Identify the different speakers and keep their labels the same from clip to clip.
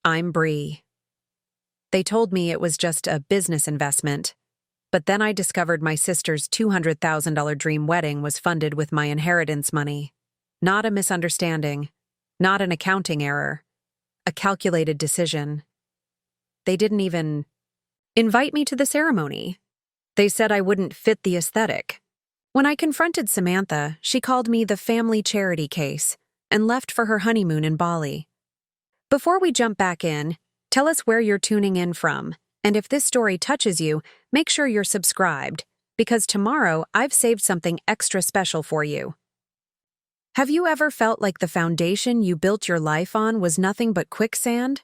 Speaker 1: I'm Bree. They told me it was just a business investment, but then I discovered my sister's $200,000 dream wedding was funded with my inheritance money. Not a misunderstanding, not an accounting error, a calculated decision. They didn't even invite me to the ceremony. They said I wouldn't fit the aesthetic. When I confronted Samantha, she called me the family charity case and left for her honeymoon in Bali. Before we jump back in, tell us where you're tuning in from, and if this story touches you, make sure you're subscribed, because tomorrow I've saved something extra special for you. Have you ever felt like the foundation you built your life on was nothing but quicksand?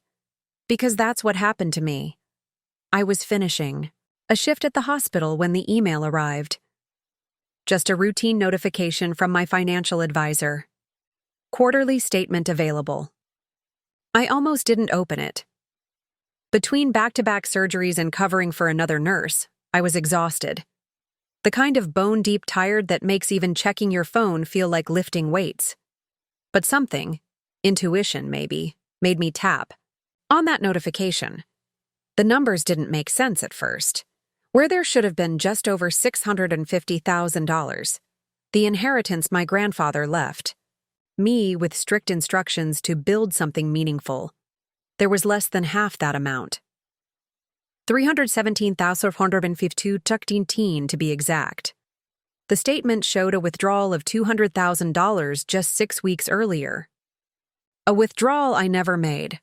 Speaker 1: Because that's what happened to me. I was finishing a shift at the hospital when the email arrived. Just a routine notification from my financial advisor. Quarterly statement available. I almost didn't open it. Between back-to-back surgeries and covering for another nurse, I was exhausted. The kind of bone-deep tired that makes even checking your phone feel like lifting weights. But something, intuition maybe, made me tap on that notification. The numbers didn't make sense at first. Where there should have been just over $650,000. The inheritance my grandfather left. Me with strict instructions to build something meaningful. There was less than half that amount. $317,452 to be exact. The statement showed a withdrawal of $200,000 just 6 weeks earlier. A withdrawal I never made.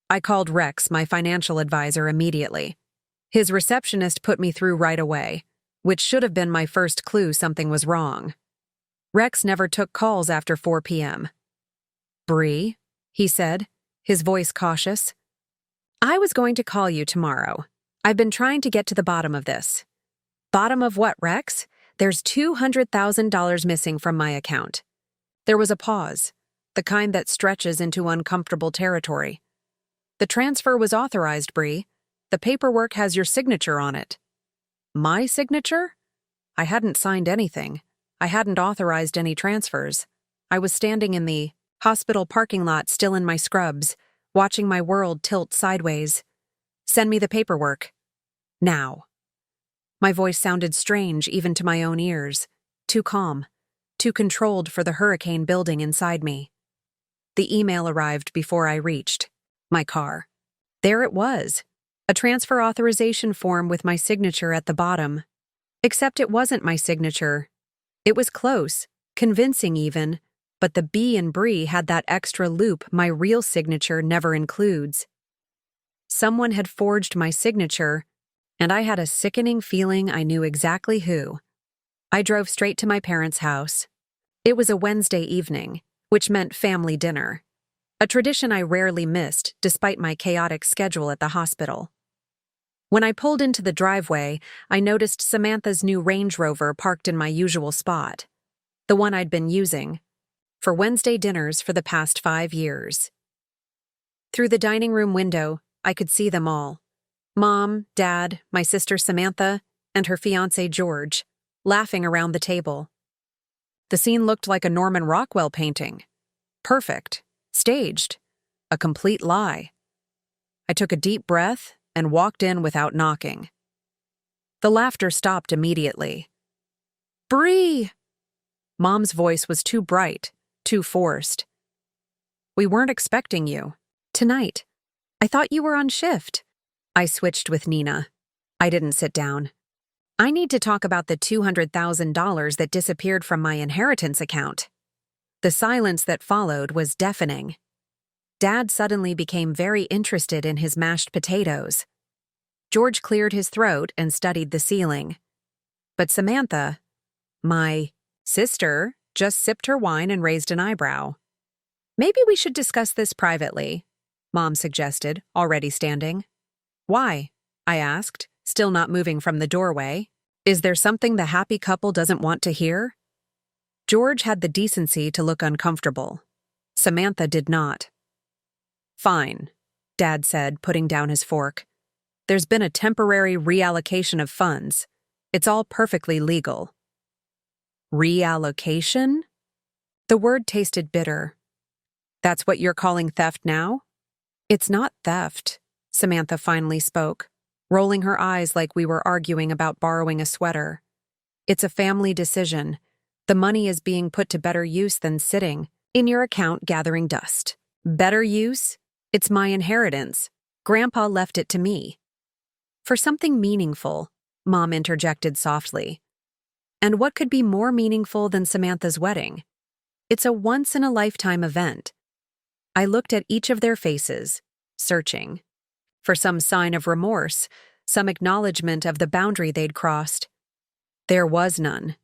Speaker 1: I called Rex, my financial advisor, immediately. His receptionist put me through right away, which should have been my first clue something was wrong. Rex never took calls after 4 p.m. "Bree," he said, his voice cautious. "I was going to call you tomorrow. I've been trying to get to the bottom of this." "Bottom of what, Rex?" "There's $200,000 missing from my account." There was a pause, the kind that stretches into uncomfortable territory. "The transfer was authorized, Bree. The paperwork has your signature on it." My signature? I hadn't signed anything. I hadn't authorized any transfers. I was standing in the hospital parking lot, still in my scrubs, watching my world tilt sideways. "Send me the paperwork. Now." My voice sounded strange even to my own ears. Too calm, too controlled for the hurricane building inside me. The email arrived before I reached my car. There it was. A transfer authorization form with my signature at the bottom. Except it wasn't my signature. It was close, convincing even, but the B in Bree had that extra loop my real signature never includes. Someone had forged my signature, and I had a sickening feeling I knew exactly who. I drove straight to my parents' house. It was a Wednesday evening, which meant family dinner. A tradition I rarely missed, despite my chaotic schedule at the hospital. When I pulled into the driveway, I noticed Samantha's new Range Rover parked in my usual spot. The one I'd been using for Wednesday dinners for the past 5 years. Through the dining room window, I could see them all. Mom, Dad, my sister Samantha, and her fiancé George, laughing around the table. The scene looked like a Norman Rockwell painting. Perfect. Staged. A complete lie. I took a deep breath and walked in without knocking. The laughter stopped immediately. "Bree!" Mom's voice was too bright, too forced. "We weren't expecting you. Tonight. I thought you were on shift." I switched with Nina. I didn't sit down. "I need to talk about the $200,000 that disappeared from my inheritance account." The silence that followed was deafening. Dad suddenly became very interested in his mashed potatoes. George cleared his throat and studied the ceiling. But Samantha, my sister, just sipped her wine and raised an eyebrow. "Maybe we should discuss this privately," Mom suggested, already standing. "Why?" I asked, still not moving from the doorway. "Is there something the happy couple doesn't want to hear?" George had the decency to look uncomfortable. Samantha did not. "Fine," Dad said, putting down his fork. "There's been a temporary reallocation of funds. It's all perfectly legal." Reallocation? The word tasted bitter. "That's what you're calling theft now?" It's not theft, Samantha finally spoke, rolling her eyes like we were arguing about borrowing a sweater. It's a family decision. The money is being put to better use than sitting in your account gathering dust. Better use? It's my inheritance. Grandpa left it to me. For something meaningful, Mom interjected softly. And what could be more meaningful than Samantha's wedding? It's a once-in-a-lifetime event. I looked at each of their faces, searching for some sign of remorse, some acknowledgement of the boundary they'd crossed. There was none.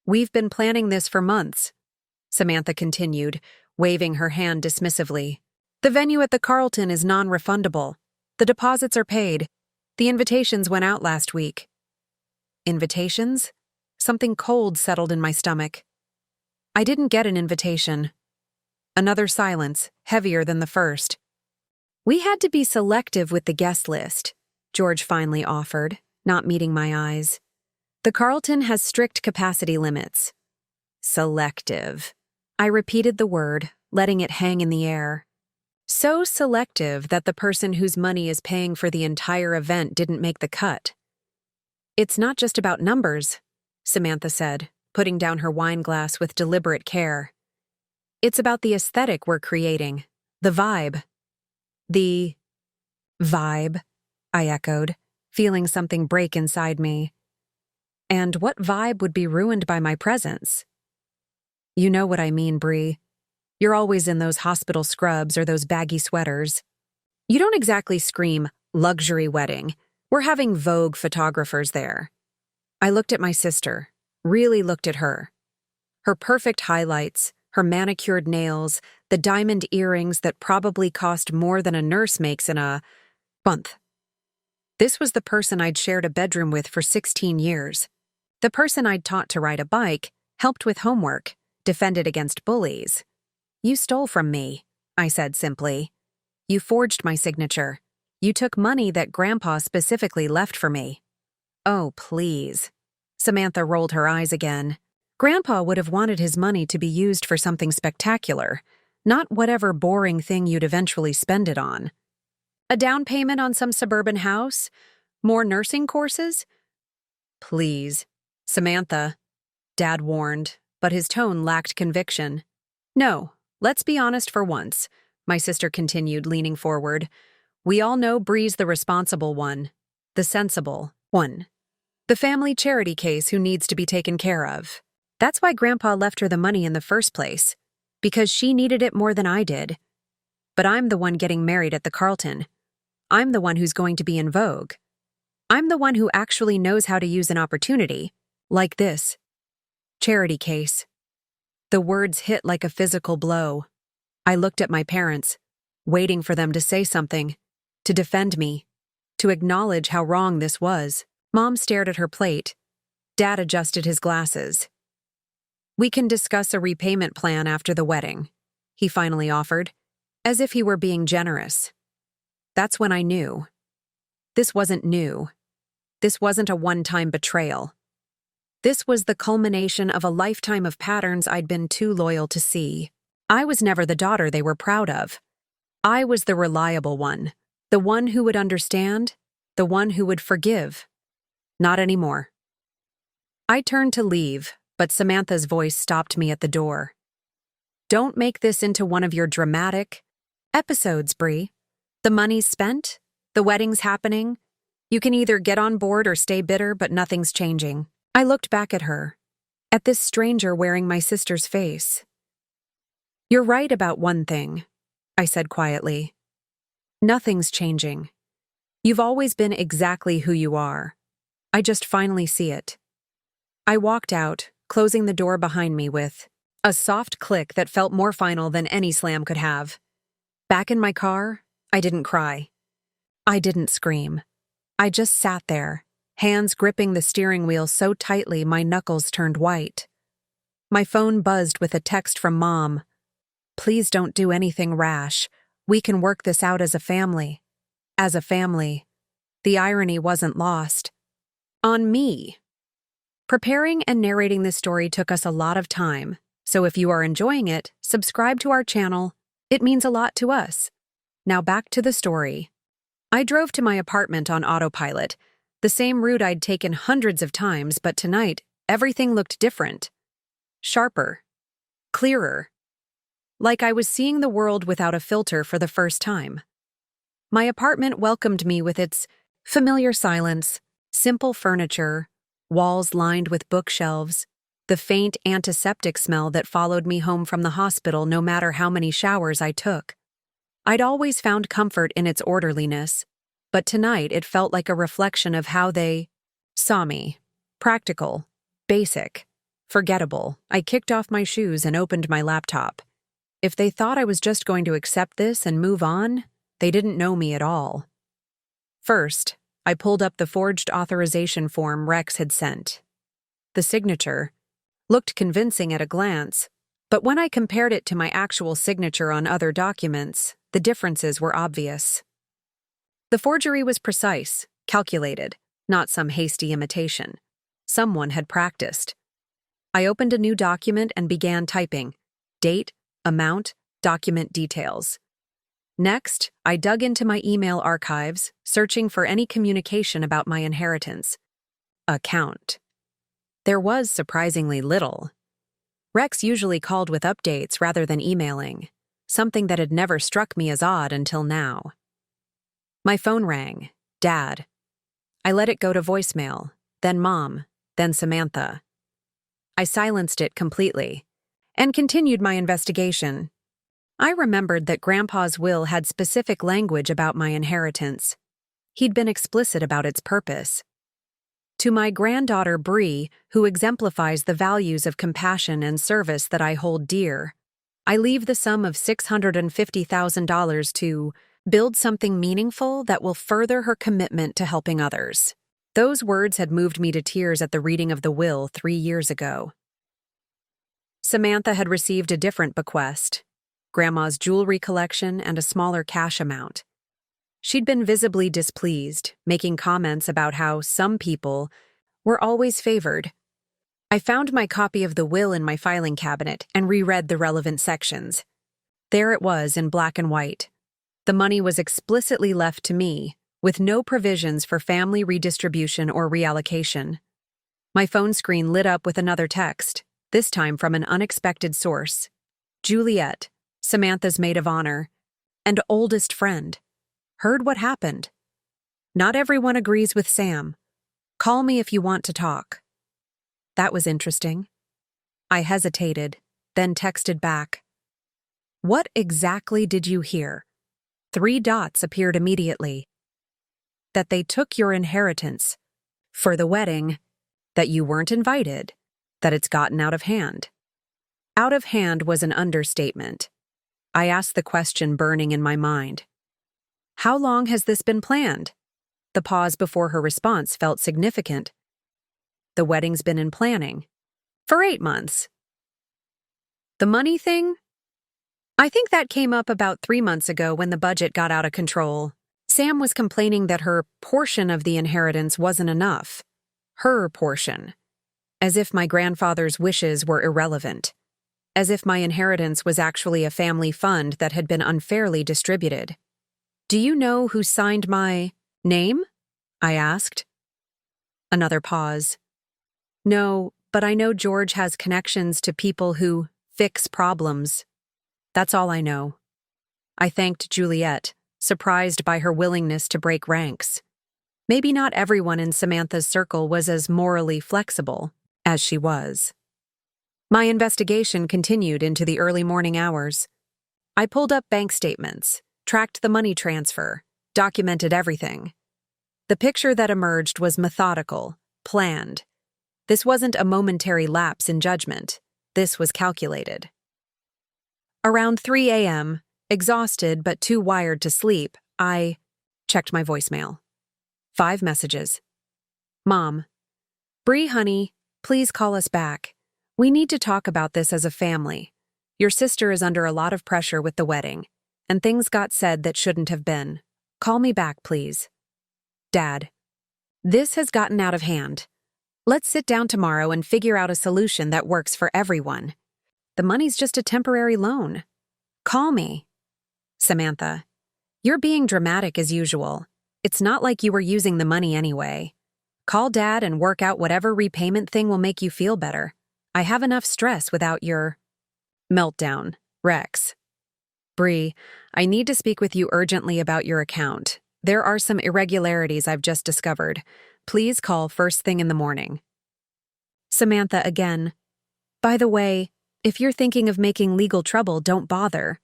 Speaker 1: We've been planning this for months, Samantha continued, waving her hand dismissively. The venue at the Carlton is non-refundable. The deposits are paid. The invitations went out last week. Invitations? Something cold settled in my stomach. I didn't get an invitation. Another silence, heavier than the first. We had to be selective with the guest list, George finally offered, not meeting my eyes. The Carlton has strict capacity limits. Selective. I repeated the word, letting it hang in the air. So selective that the person whose money is paying for the entire event didn't make the cut. It's not just about numbers, Samantha said, putting down her wine glass with deliberate care. It's about the aesthetic we're creating, the vibe. The vibe, I echoed, feeling something break inside me. And what vibe would be ruined by my presence? You know what I mean, Bree. You're always in those hospital scrubs or those baggy sweaters. You don't exactly scream, luxury wedding. We're having Vogue photographers there. I looked at my sister, really looked at her. Her perfect highlights, her manicured nails, the diamond earrings that probably cost more than a nurse makes in a month. This was the person I'd shared a bedroom with for 16 years. The person I'd taught to ride a bike, helped with homework, defended against bullies. You stole from me, I said simply. You forged my signature. You took money that Grandpa specifically left for me. Oh, please. Samantha rolled her eyes again. Grandpa would have wanted his money to be used for something spectacular, not whatever boring thing you'd eventually spend it on. A down payment on some suburban house? More nursing courses? Please. Samantha, Dad warned, but his tone lacked conviction. No, let's be honest for once, my sister continued, leaning forward. We all know Bree's the responsible one, the sensible one. The family charity case who needs to be taken care of. That's why Grandpa left her the money in the first place, because she needed it more than I did. But I'm the one getting married at the Carlton. I'm the one who's going to be in Vogue. I'm the one who actually knows how to use an opportunity, like this. Charity case. The words hit like a physical blow. I looked at my parents, waiting for them to say something, to defend me, to acknowledge how wrong this was. Mom stared at her plate. Dad adjusted his glasses. We can discuss a repayment plan after the wedding, he finally offered, as if he were being generous. That's when I knew. This wasn't new. This wasn't a one-time betrayal. This was the culmination of a lifetime of patterns I'd been too loyal to see. I was never the daughter they were proud of. I was the reliable one, the one who would understand, the one who would forgive. Not anymore. I turned to leave, but Samantha's voice stopped me at the door. Don't make this into one of your dramatic episodes, Bree. The money's spent, the wedding's happening. You can either get on board or stay bitter, but nothing's changing. I looked back at her, at this stranger wearing my sister's face. You're right about one thing, I said quietly. Nothing's changing. You've always been exactly who you are. I just finally see it. I walked out, closing the door behind me with a soft click that felt more final than any slam could have. Back in my car, I didn't cry. I didn't scream. I just sat there, hands gripping the steering wheel so tightly my knuckles turned white. My phone buzzed with a text from Mom. Please don't do anything rash. We can work this out as a family. As a family. The irony wasn't lost. On me. Preparing and narrating this story took us a lot of time, so if you are enjoying it, subscribe to our channel. It means a lot to us. Now back to the story. I drove to my apartment on autopilot, the same route I'd taken hundreds of times, but tonight, everything looked different. Sharper. Clearer. Like I was seeing the world without a filter for the first time. My apartment welcomed me with its familiar silence, simple furniture, walls lined with bookshelves, the faint antiseptic smell that followed me home from the hospital no matter how many showers I took. I'd always found comfort in its orderliness, but tonight it felt like a reflection of how they saw me. Practical, basic, forgettable. I kicked off my shoes and opened my laptop. If they thought I was just going to accept this and move on, they didn't know me at all. First, I pulled up the forged authorization form Rex had sent. The signature looked convincing at a glance, but when I compared it to my actual signature on other documents, the differences were obvious. The forgery was precise, calculated, not some hasty imitation. Someone had practiced. I opened a new document and began typing. Date, amount, document details. Next, I dug into my email archives, searching for any communication about my inheritance. Account. There was surprisingly little. Rex usually called with updates rather than emailing, something that had never struck me as odd until now. My phone rang. Dad. I let it go to voicemail, then Mom, then Samantha. I silenced it completely and continued my investigation. I remembered that Grandpa's will had specific language about my inheritance. He'd been explicit about its purpose. To my granddaughter Bree, who exemplifies the values of compassion and service that I hold dear, I leave the sum of $650,000 to build something meaningful that will further her commitment to helping others. Those words had moved me to tears at the reading of the will 3 years ago. Samantha had received a different bequest, Grandma's jewelry collection and a smaller cash amount. She'd been visibly displeased, making comments about how some people were always favored. I found my copy of the will in my filing cabinet and reread the relevant sections. There it was in black and white. The money was explicitly left to me, with no provisions for family redistribution or reallocation. My phone screen lit up with another text, this time from an unexpected source. Juliet, Samantha's maid of honor, and oldest friend. Heard what happened. Not everyone agrees with Sam. Call me if you want to talk. That was interesting. I hesitated, then texted back. What exactly did you hear? 3 dots appeared immediately. That they took your inheritance. For the wedding. That you weren't invited. That it's gotten out of hand. Out of hand was an understatement. I asked the question burning in my mind. How long has this been planned? The pause before her response felt significant. The wedding's been in planning. For 8 months. The money thing? I think that came up about 3 months ago when the budget got out of control. Sam was complaining that her portion of the inheritance wasn't enough. Her portion. As if my grandfather's wishes were irrelevant. As if my inheritance was actually a family fund that had been unfairly distributed. Do you know who signed my name? I asked. Another pause. No, but I know George has connections to people who fix problems. That's all I know. I thanked Juliet, surprised by her willingness to break ranks. Maybe not everyone in Samantha's circle was as morally flexible as she was. My investigation continued into the early morning hours. I pulled up bank statements, tracked the money transfer, documented everything. The picture that emerged was methodical, planned. This wasn't a momentary lapse in judgment. This was calculated. Around 3 a.m., exhausted but too wired to sleep, I checked my voicemail. 5 messages. Mom. Bree, honey, please call us back. We need to talk about this as a family. Your sister is under a lot of pressure with the wedding, and things got said that shouldn't have been. Call me back, please. Dad. This has gotten out of hand. Let's sit down tomorrow and figure out a solution that works for everyone. The money's just a temporary loan. Call me. Samantha. You're being dramatic as usual. It's not like you were using the money anyway. Call Dad and work out whatever repayment thing will make you feel better. I have enough stress without your meltdown, Rex. Bree, I need to speak with you urgently about your account. There are some irregularities I've just discovered. Please call first thing in the morning. Samantha again. By the way, if you're thinking of making legal trouble, don't bother.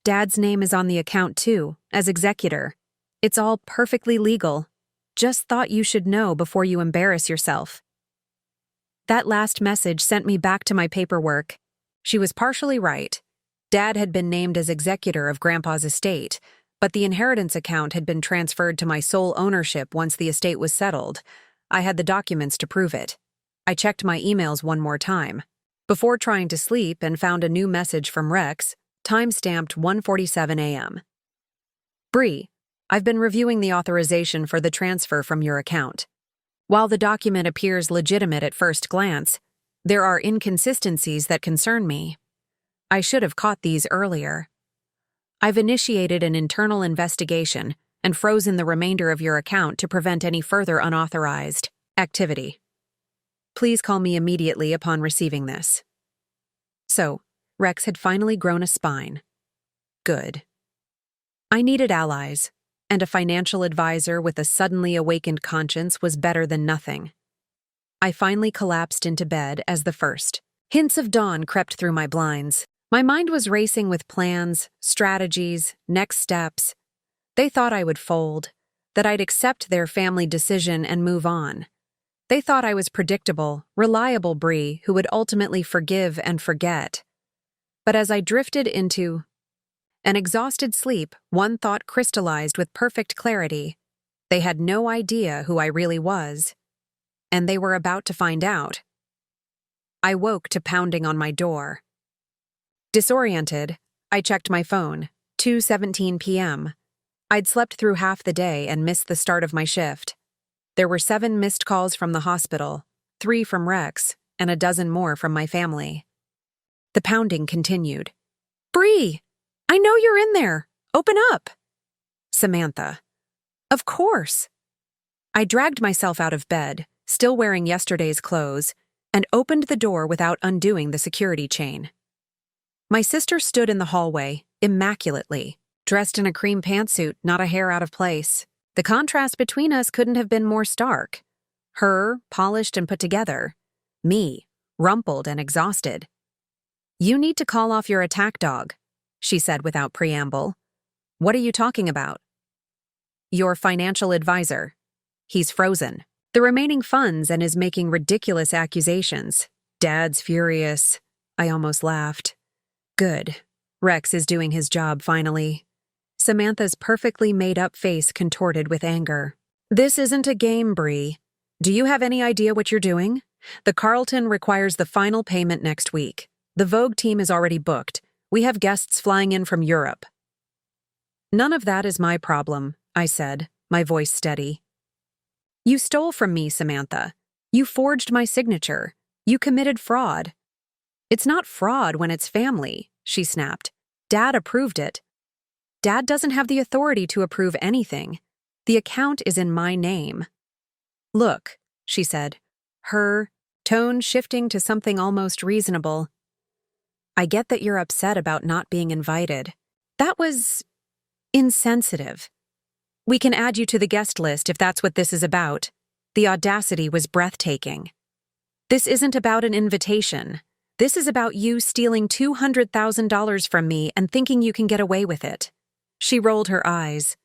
Speaker 1: Dad's name is on the account too, as executor. It's all perfectly legal. Just thought you should know before you embarrass yourself. That last message sent me back to my paperwork. She was partially right. Dad had been named as executor of Grandpa's estate, but the inheritance account had been transferred to my sole ownership once the estate was settled. I had the documents to prove it. I checked my emails one more time, before trying to sleep, and found a new message from Rex, time-stamped 1:47 a.m. Bree, I've been reviewing the authorization for the transfer from your account. While the document appears legitimate at first glance, there are inconsistencies that concern me. I should have caught these earlier. I've initiated an internal investigation and frozen the remainder of your account to prevent any further unauthorized activity. Please call me immediately upon receiving this. So, Rex had finally grown a spine. Good. I needed allies, and a financial advisor with a suddenly awakened conscience was better than nothing. I finally collapsed into bed as the first. Hints of dawn crept through my blinds. My mind was racing with plans, strategies, next steps. They thought I would fold, that I'd accept their family decision and move on. They thought I was predictable, reliable Bree who would ultimately forgive and forget. But as I drifted into an exhausted sleep, one thought crystallized with perfect clarity. They had no idea who I really was, and they were about to find out. I woke to pounding on my door. Disoriented, I checked my phone, 2:17 p.m. I'd slept through half the day and missed the start of my shift. There were 7 missed calls from the hospital, 3 from Rex, and a dozen more from my family. The pounding continued. Bree! I know you're in there! Open up! Samantha. Of course. I dragged myself out of bed, still wearing yesterday's clothes, and opened the door without undoing the security chain. My sister stood in the hallway, immaculately, dressed in a cream pantsuit, not a hair out of place. The contrast between us couldn't have been more stark. Her, polished and put together. Me, rumpled and exhausted. You need to call off your attack dog, she said without preamble. What are you talking about? Your financial advisor. He's frozen the remaining funds and is making ridiculous accusations. Dad's furious. I almost laughed. Good. Rex is doing his job finally. Samantha's perfectly made-up face contorted with anger. This isn't a game, Bree. Do you have any idea what you're doing? The Carlton requires the final payment next week. The Vogue team is already booked. We have guests flying in from Europe. None of that is my problem, I said, my voice steady. You stole from me, Samantha. You forged my signature. You committed fraud. It's not fraud when it's family, she snapped. Dad approved it. Dad doesn't have the authority to approve anything. The account is in my name. Look, she said, her tone shifting to something almost reasonable. I get that you're upset about not being invited. That was insensitive. We can add you to the guest list if that's what this is about. The audacity was breathtaking. This isn't about an invitation. This is about you stealing $200,000 from me and thinking you can get away with it. She rolled her eyes.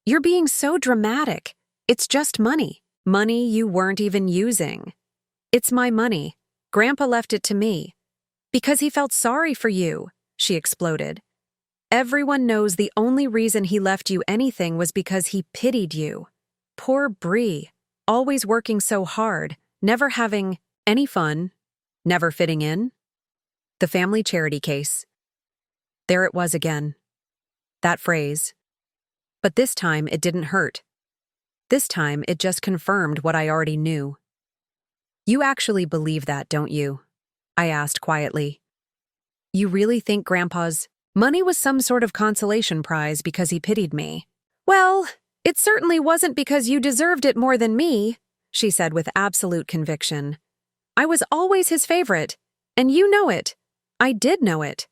Speaker 1: You're being so dramatic. It's just money. Money you weren't even using. It's my money. Grandpa left it to me. Because he felt sorry for you, she exploded. Everyone knows the only reason he left you anything was because he pitied you. Poor Bree, always working so hard, never having any fun, never fitting in. The family charity case. There it was again. That phrase. But this time it didn't hurt. This time it just confirmed what I already knew. You actually believe that, don't you? I asked quietly. You really think Grandpa's Money was some sort of consolation prize because he pitied me. "Well, it certainly wasn't because you deserved it more than me," she said with absolute conviction. "I was always his favorite, and you know it." I did know it.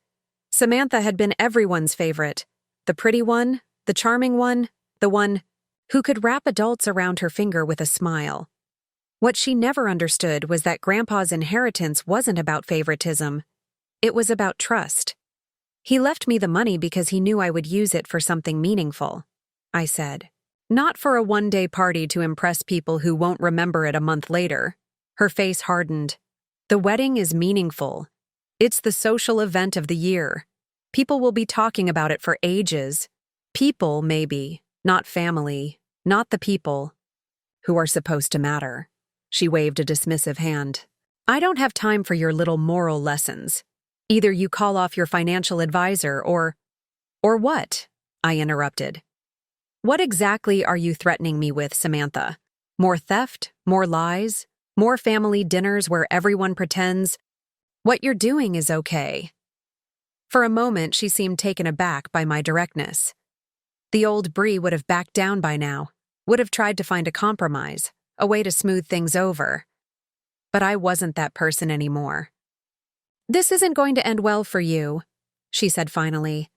Speaker 1: Samantha had been everyone's favorite. The pretty one, the charming one, the one who could wrap adults around her finger with a smile. What she never understood was that Grandpa's inheritance wasn't about favoritism. It was about trust. "He left me the money because he knew I would use it for something meaningful," I said. "Not for a one-day party to impress people who won't remember it a month later." Her face hardened. "The wedding is meaningful. It's the social event of the year. People will be talking about it for ages. People, maybe, not family, not the people who are supposed to matter." She waved a dismissive hand. "I don't have time for your little moral lessons. Either you call off your financial advisor or what?" I interrupted. "What exactly are you threatening me with, Samantha? More theft? More lies? More family dinners where everyone pretends what you're doing is okay?" For a moment, she seemed taken aback by my directness. The old Bree would have backed down by now, would have tried to find a compromise, a way to smooth things over. But I wasn't that person anymore. "This isn't going to end well for you," she said finally.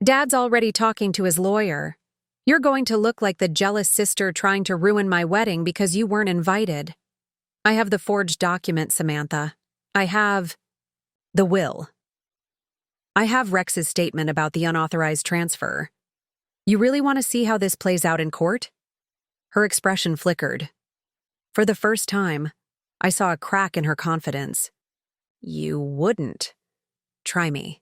Speaker 1: "Dad's already talking to his lawyer. You're going to look like the jealous sister trying to ruin my wedding because you weren't invited. I have the forged document, Samantha. I have the will. I have Rex's statement about the unauthorized transfer. You really want to see how this plays out in court?" Her expression flickered. For the first time, I saw a crack in her confidence. "You wouldn't. Try me."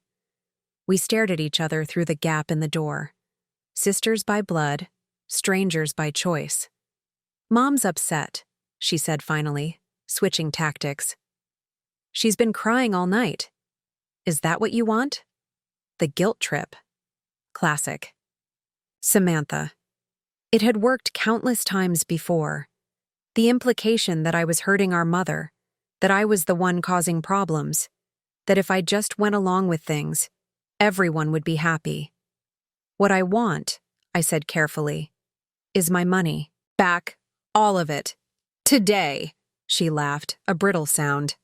Speaker 1: We stared at each other through the gap in the door. Sisters by blood, strangers by choice. "Mom's upset," she said finally, switching tactics. "She's been crying all night. Is that what you want?" The guilt trip. Classic. Samantha. It had worked countless times before. The implication that I was hurting our mother, that I was the one causing problems, that if I just went along with things, everyone would be happy. "What I want," I said carefully, "is my money. Back. All of it. Today." She laughed, a brittle sound.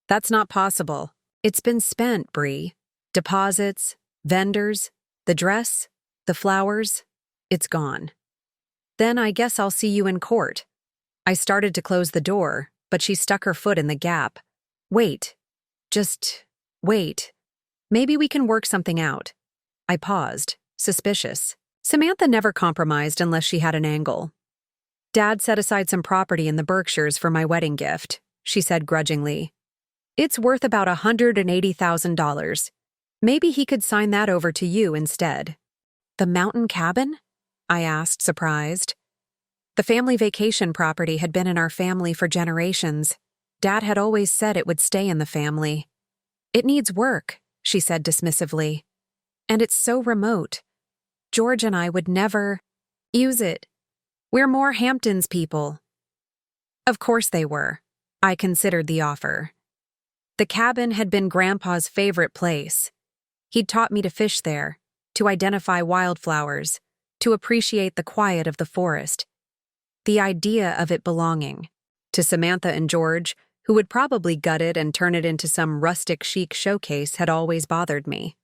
Speaker 1: "That's not possible. It's been spent, Bree. Deposits, vendors, the dress, the flowers. It's gone." "Then I guess I'll see you in court." I started to close the door, but she stuck her foot in the gap. "Wait. Just wait. Maybe we can work something out." I paused, suspicious. Samantha never compromised unless she had an angle. "Dad set aside some property in the Berkshires for my wedding gift," she said grudgingly. "It's worth about $180,000. Maybe he could sign that over to you instead." "The mountain cabin?" I asked, surprised. The family vacation property had been in our family for generations. Dad had always said it would stay in the family. "It needs work," she said dismissively. "And it's so remote. George and I would never use it. We're more Hamptons people." Of course they were. I considered the offer. The cabin had been Grandpa's favorite place. He'd taught me to fish there, to identify wildflowers, to appreciate the quiet of the forest. The idea of it belonging to Samantha and George, who would probably gut it and turn it into some rustic chic showcase, had always bothered me.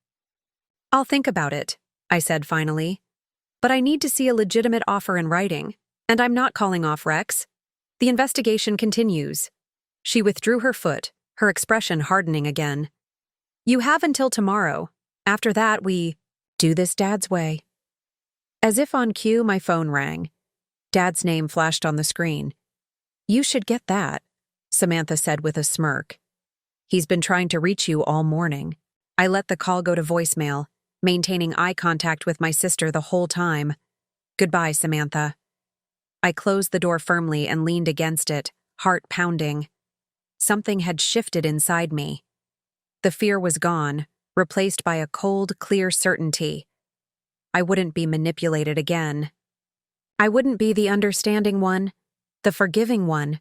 Speaker 1: "I'll think about it," I said finally. "But I need to see a legitimate offer in writing, and I'm not calling off Rex. The investigation continues." She withdrew her foot, her expression hardening again. "You have until tomorrow. After that, we do this Dad's way." As if on cue, my phone rang. Dad's name flashed on the screen. "You should get that," Samantha said with a smirk. "He's been trying to reach you all morning." I let the call go to voicemail, maintaining eye contact with my sister the whole time. "Goodbye, Samantha." I closed the door firmly and leaned against it, heart pounding. Something had shifted inside me. The fear was gone, replaced by a cold, clear certainty. I wouldn't be manipulated again. I wouldn't be the understanding one, the forgiving one,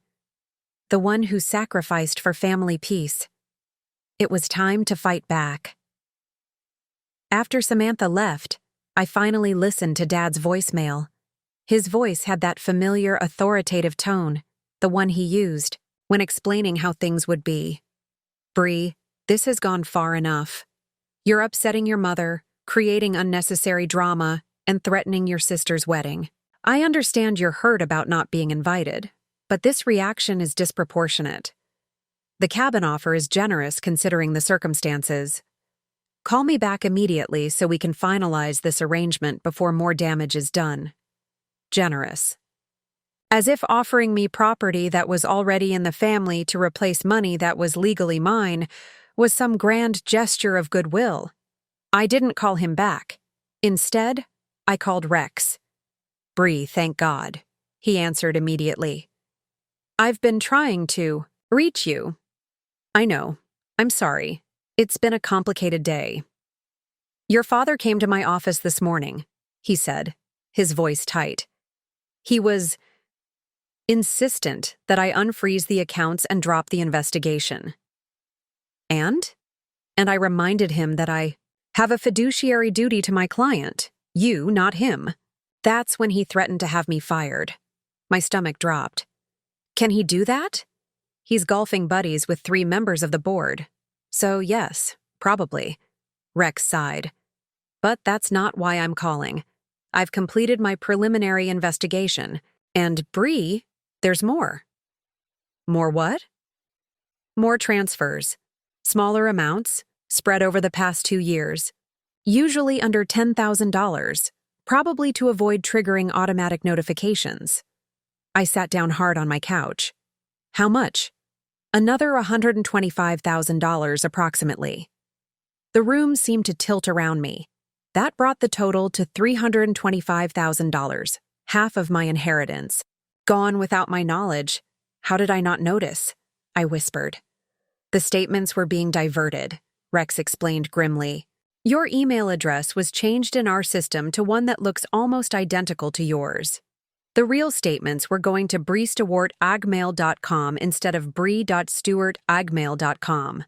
Speaker 1: the one who sacrificed for family peace. It was time to fight back. After Samantha left, I finally listened to Dad's voicemail. His voice had that familiar, authoritative tone, the one he used when explaining how things would be. Bree, this has gone far enough. You're upsetting your mother, creating unnecessary drama, and threatening your sister's wedding. I understand you're hurt about not being invited, but this reaction is disproportionate. The cabin offer is generous considering the circumstances. Call me back immediately so we can finalize this arrangement before more damage is done. Generous. As if offering me property that was already in the family to replace money that was legally mine was some grand gesture of goodwill. I didn't call him back. Instead, I called Rex. Bree, thank God, he answered immediately. I've been trying to reach you. I know. I'm sorry. It's been a complicated day. Your father came to my office this morning, he said, his voice tight. He was insistent that I unfreeze the accounts and drop the investigation. And I reminded him that I have a fiduciary duty to my client, you, not him. That's when he threatened to have me fired. My stomach dropped. Can he do that? He's golfing buddies with 3 members of the board. So yes, probably. Rex sighed. But that's not why I'm calling. I've completed my preliminary investigation. And Bree, there's more. More what? More transfers. Smaller amounts, spread over the past 2 years. Usually under $10,000, probably to avoid triggering automatic notifications. I sat down hard on my couch. How much? Another $125,000 approximately. The room seemed to tilt around me. That brought the total to $325,000, half of my inheritance. Gone without my knowledge. How did I not notice? I whispered. The statements were being diverted, Rex explained grimly. Your email address was changed in our system to one that looks almost identical to yours. The real statements were going to breestewart@agmail.com instead of bree.stewart@agmail.com.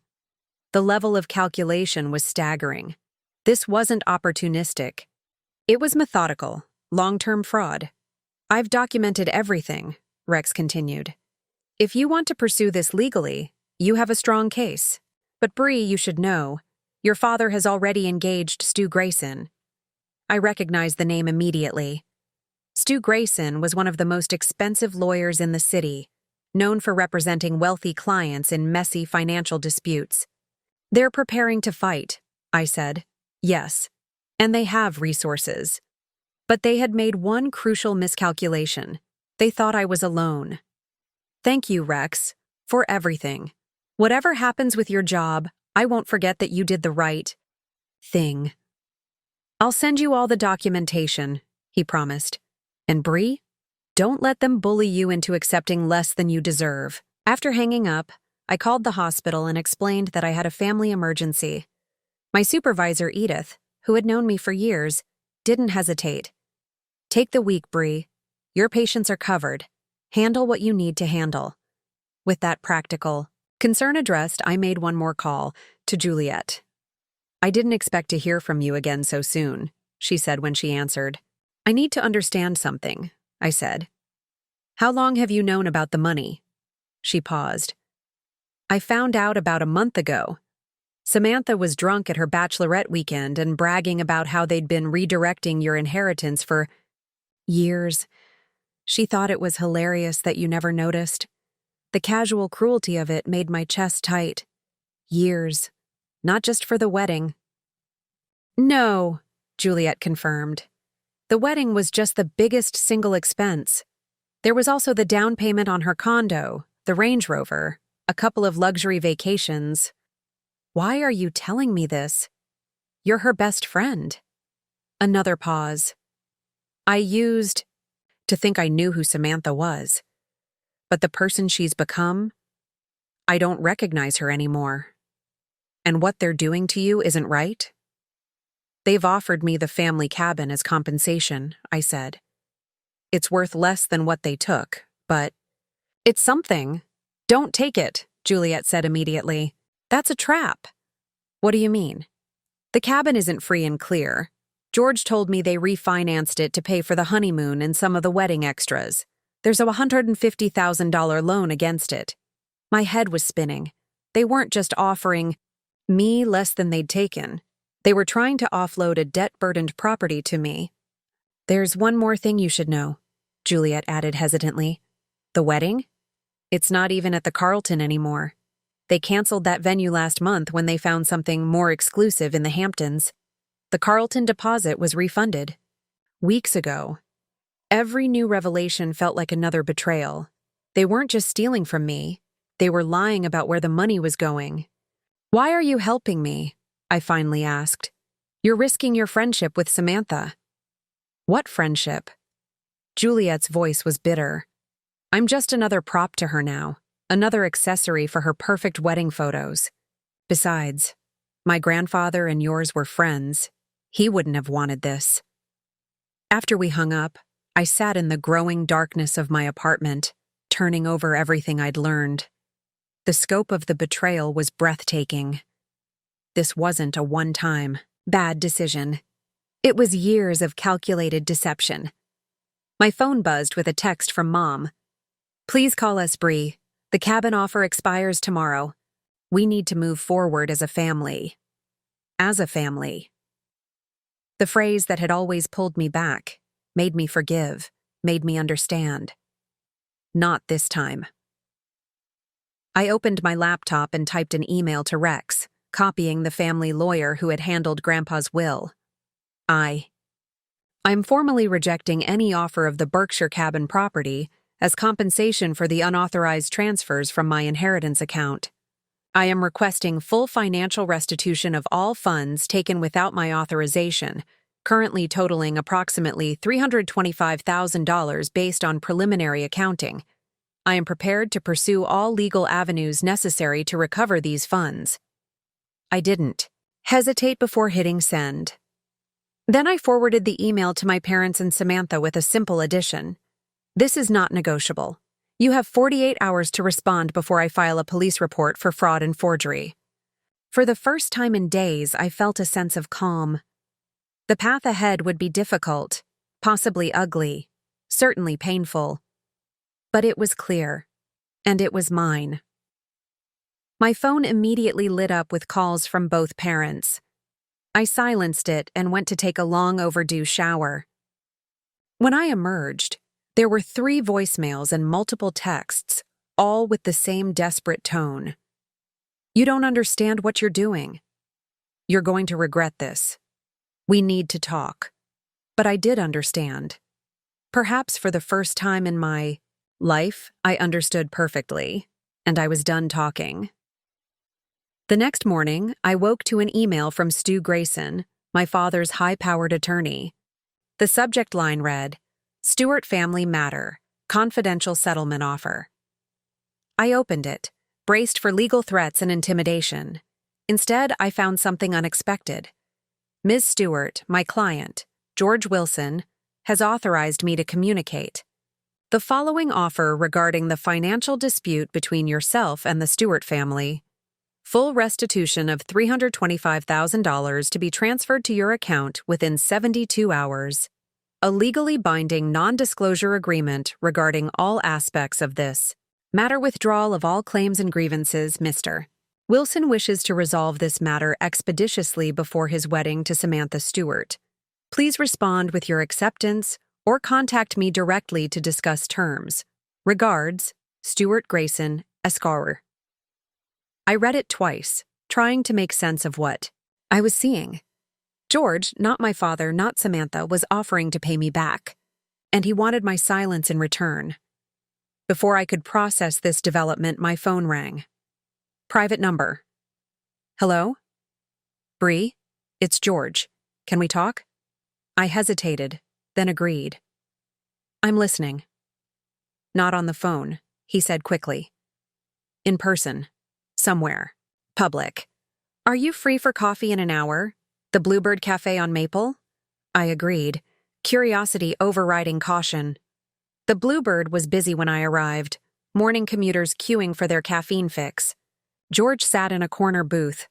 Speaker 1: The level of calculation was staggering. This wasn't opportunistic. It was methodical, long-term fraud. I've documented everything, Rex continued. If you want to pursue this legally, you have a strong case. But Bree, you should know, your father has already engaged Stu Grayson. I recognized the name immediately. Stu Grayson was one of the most expensive lawyers in the city, known for representing wealthy clients in messy financial disputes. They're preparing to fight, I said. Yes, and they have resources. But they had made one crucial miscalculation. They thought I was alone. Thank you, Rex, for everything. Whatever happens with your job, I won't forget that you did the right thing. I'll send you all the documentation, he promised. And Bree, don't let them bully you into accepting less than you deserve. After hanging up, I called the hospital and explained that I had a family emergency. My supervisor, Edith, who had known me for years, didn't hesitate. Take the week, Bree. Your patients are covered. Handle what you need to handle. With that practical concern addressed, I made one more call to Juliet. I didn't expect to hear from you again so soon, she said when she answered. I need to understand something, I said. How long have you known about the money? She paused. I found out about a month ago. Samantha was drunk at her bachelorette weekend and bragging about how they'd been redirecting your inheritance for years. She thought it was hilarious that you never noticed. The casual cruelty of it made my chest tight. Years. Not just for the wedding. No, Juliet confirmed. The wedding was just the biggest single expense. There was also the down payment on her condo, the Range Rover, a couple of luxury vacations. Why are you telling me this? You're her best friend. Another pause. I used to think I knew who Samantha was. But the person she's become, I don't recognize her anymore. And what they're doing to you isn't right? They've offered me the family cabin as compensation, I said. It's worth less than what they took, but it's something. Don't take it, Juliet said immediately. That's a trap. What do you mean? The cabin isn't free and clear. George told me they refinanced it to pay for the honeymoon and some of the wedding extras. There's a $150,000 loan against it. My head was spinning. They weren't just offering me less than they'd taken. They were trying to offload a debt-burdened property to me. There's one more thing you should know, Juliet added hesitantly. The wedding? It's not even at the Carlton anymore. They canceled that venue last month when they found something more exclusive in the Hamptons. The Carlton deposit was refunded. Weeks ago. Every new revelation felt like another betrayal. They weren't just stealing from me. They were lying about where the money was going. Why are you helping me? I finally asked. You're risking your friendship with Samantha. What friendship? Juliet's voice was bitter. I'm just another prop to her now, another accessory for her perfect wedding photos. Besides, my grandfather and yours were friends. He wouldn't have wanted this. After we hung up, I sat in the growing darkness of my apartment, turning over everything I'd learned. The scope of the betrayal was breathtaking. This wasn't a one-time, bad decision. It was years of calculated deception. My phone buzzed with a text from Mom. Please call us, Bree. The cabin offer expires tomorrow. We need to move forward as a family. As a family. The phrase that had always pulled me back, made me forgive, made me understand. Not this time. I opened my laptop and typed an email to Rex, copying the family lawyer who had handled Grandpa's will. I'm formally rejecting any offer of the Berkshire cabin property as compensation for the unauthorized transfers from my inheritance account. I am requesting full financial restitution of all funds taken without my authorization, currently totaling approximately $325,000 based on preliminary accounting. I am prepared to pursue all legal avenues necessary to recover these funds. I didn't hesitate before hitting send. Then I forwarded the email to my parents and Samantha with a simple addition. This is not negotiable. You have 48 hours to respond before I file a police report for fraud and forgery. For the first time in days, I felt a sense of calm. The path ahead would be difficult, possibly ugly, certainly painful. But it was clear, and it was mine. My phone immediately lit up with calls from both parents. I silenced it and went to take a long overdue shower. When I emerged, there were 3 voicemails and multiple texts, all with the same desperate tone. You don't understand what you're doing. You're going to regret this. We need to talk. But I did understand. Perhaps for the first time in my life, I understood perfectly, and I was done talking. The next morning, I woke to an email from Stu Grayson, my father's high-powered attorney. The subject line read, Stewart Family Matter, Confidential Settlement Offer. I opened it, braced for legal threats and intimidation. Instead, I found something unexpected. Ms. Stewart, my client, George Wilson, has authorized me to communicate. The following offer regarding the financial dispute between yourself and the Stewart family. Full restitution of $325,000 to be transferred to your account within 72 hours. A legally binding non-disclosure agreement regarding all aspects of this matter. Withdrawal of all claims and grievances, Mr. Wilson wishes to resolve this matter expeditiously before his wedding to Samantha Stewart. Please respond with your acceptance or contact me directly to discuss terms. Regards, Stuart Grayson, Esquire. I read it twice, trying to make sense of what I was seeing. George, not my father, not Samantha, was offering to pay me back, and he wanted my silence in return. Before I could process this development, my phone rang. Private number. Hello? Bree? It's George. Can we talk? I hesitated, then agreed. I'm listening. Not on the phone, he said quickly. In person. Somewhere. Public. Are you free for coffee in an hour? The Bluebird Cafe on Maple? I agreed, curiosity overriding caution. The Bluebird was busy when I arrived, morning commuters queuing for their caffeine fix. George sat in a corner booth,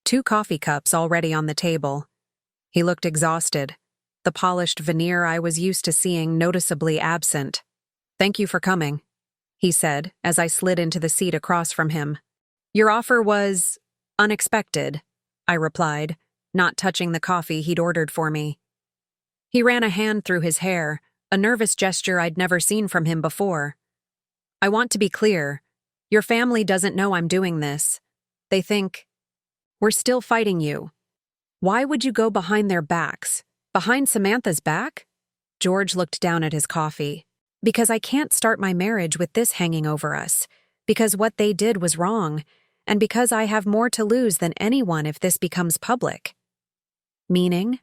Speaker 1: 2 coffee cups already on the table. He looked exhausted, the polished veneer I was used to seeing noticeably absent. "Thank you for coming," he said as I slid into the seat across from him. "Your offer was unexpected," I replied, not touching the coffee he'd ordered for me. He ran a hand through his hair, a nervous gesture I'd never seen from him before. "I want to be clear. Your family doesn't know I'm doing this. They think we're still fighting you." "Why would you go behind their backs? Behind Samantha's back?" George looked down at his coffee. "Because I can't start my marriage with this hanging over us. Because what they did was wrong. And because I have more to lose than anyone if this becomes public." "Meaning?"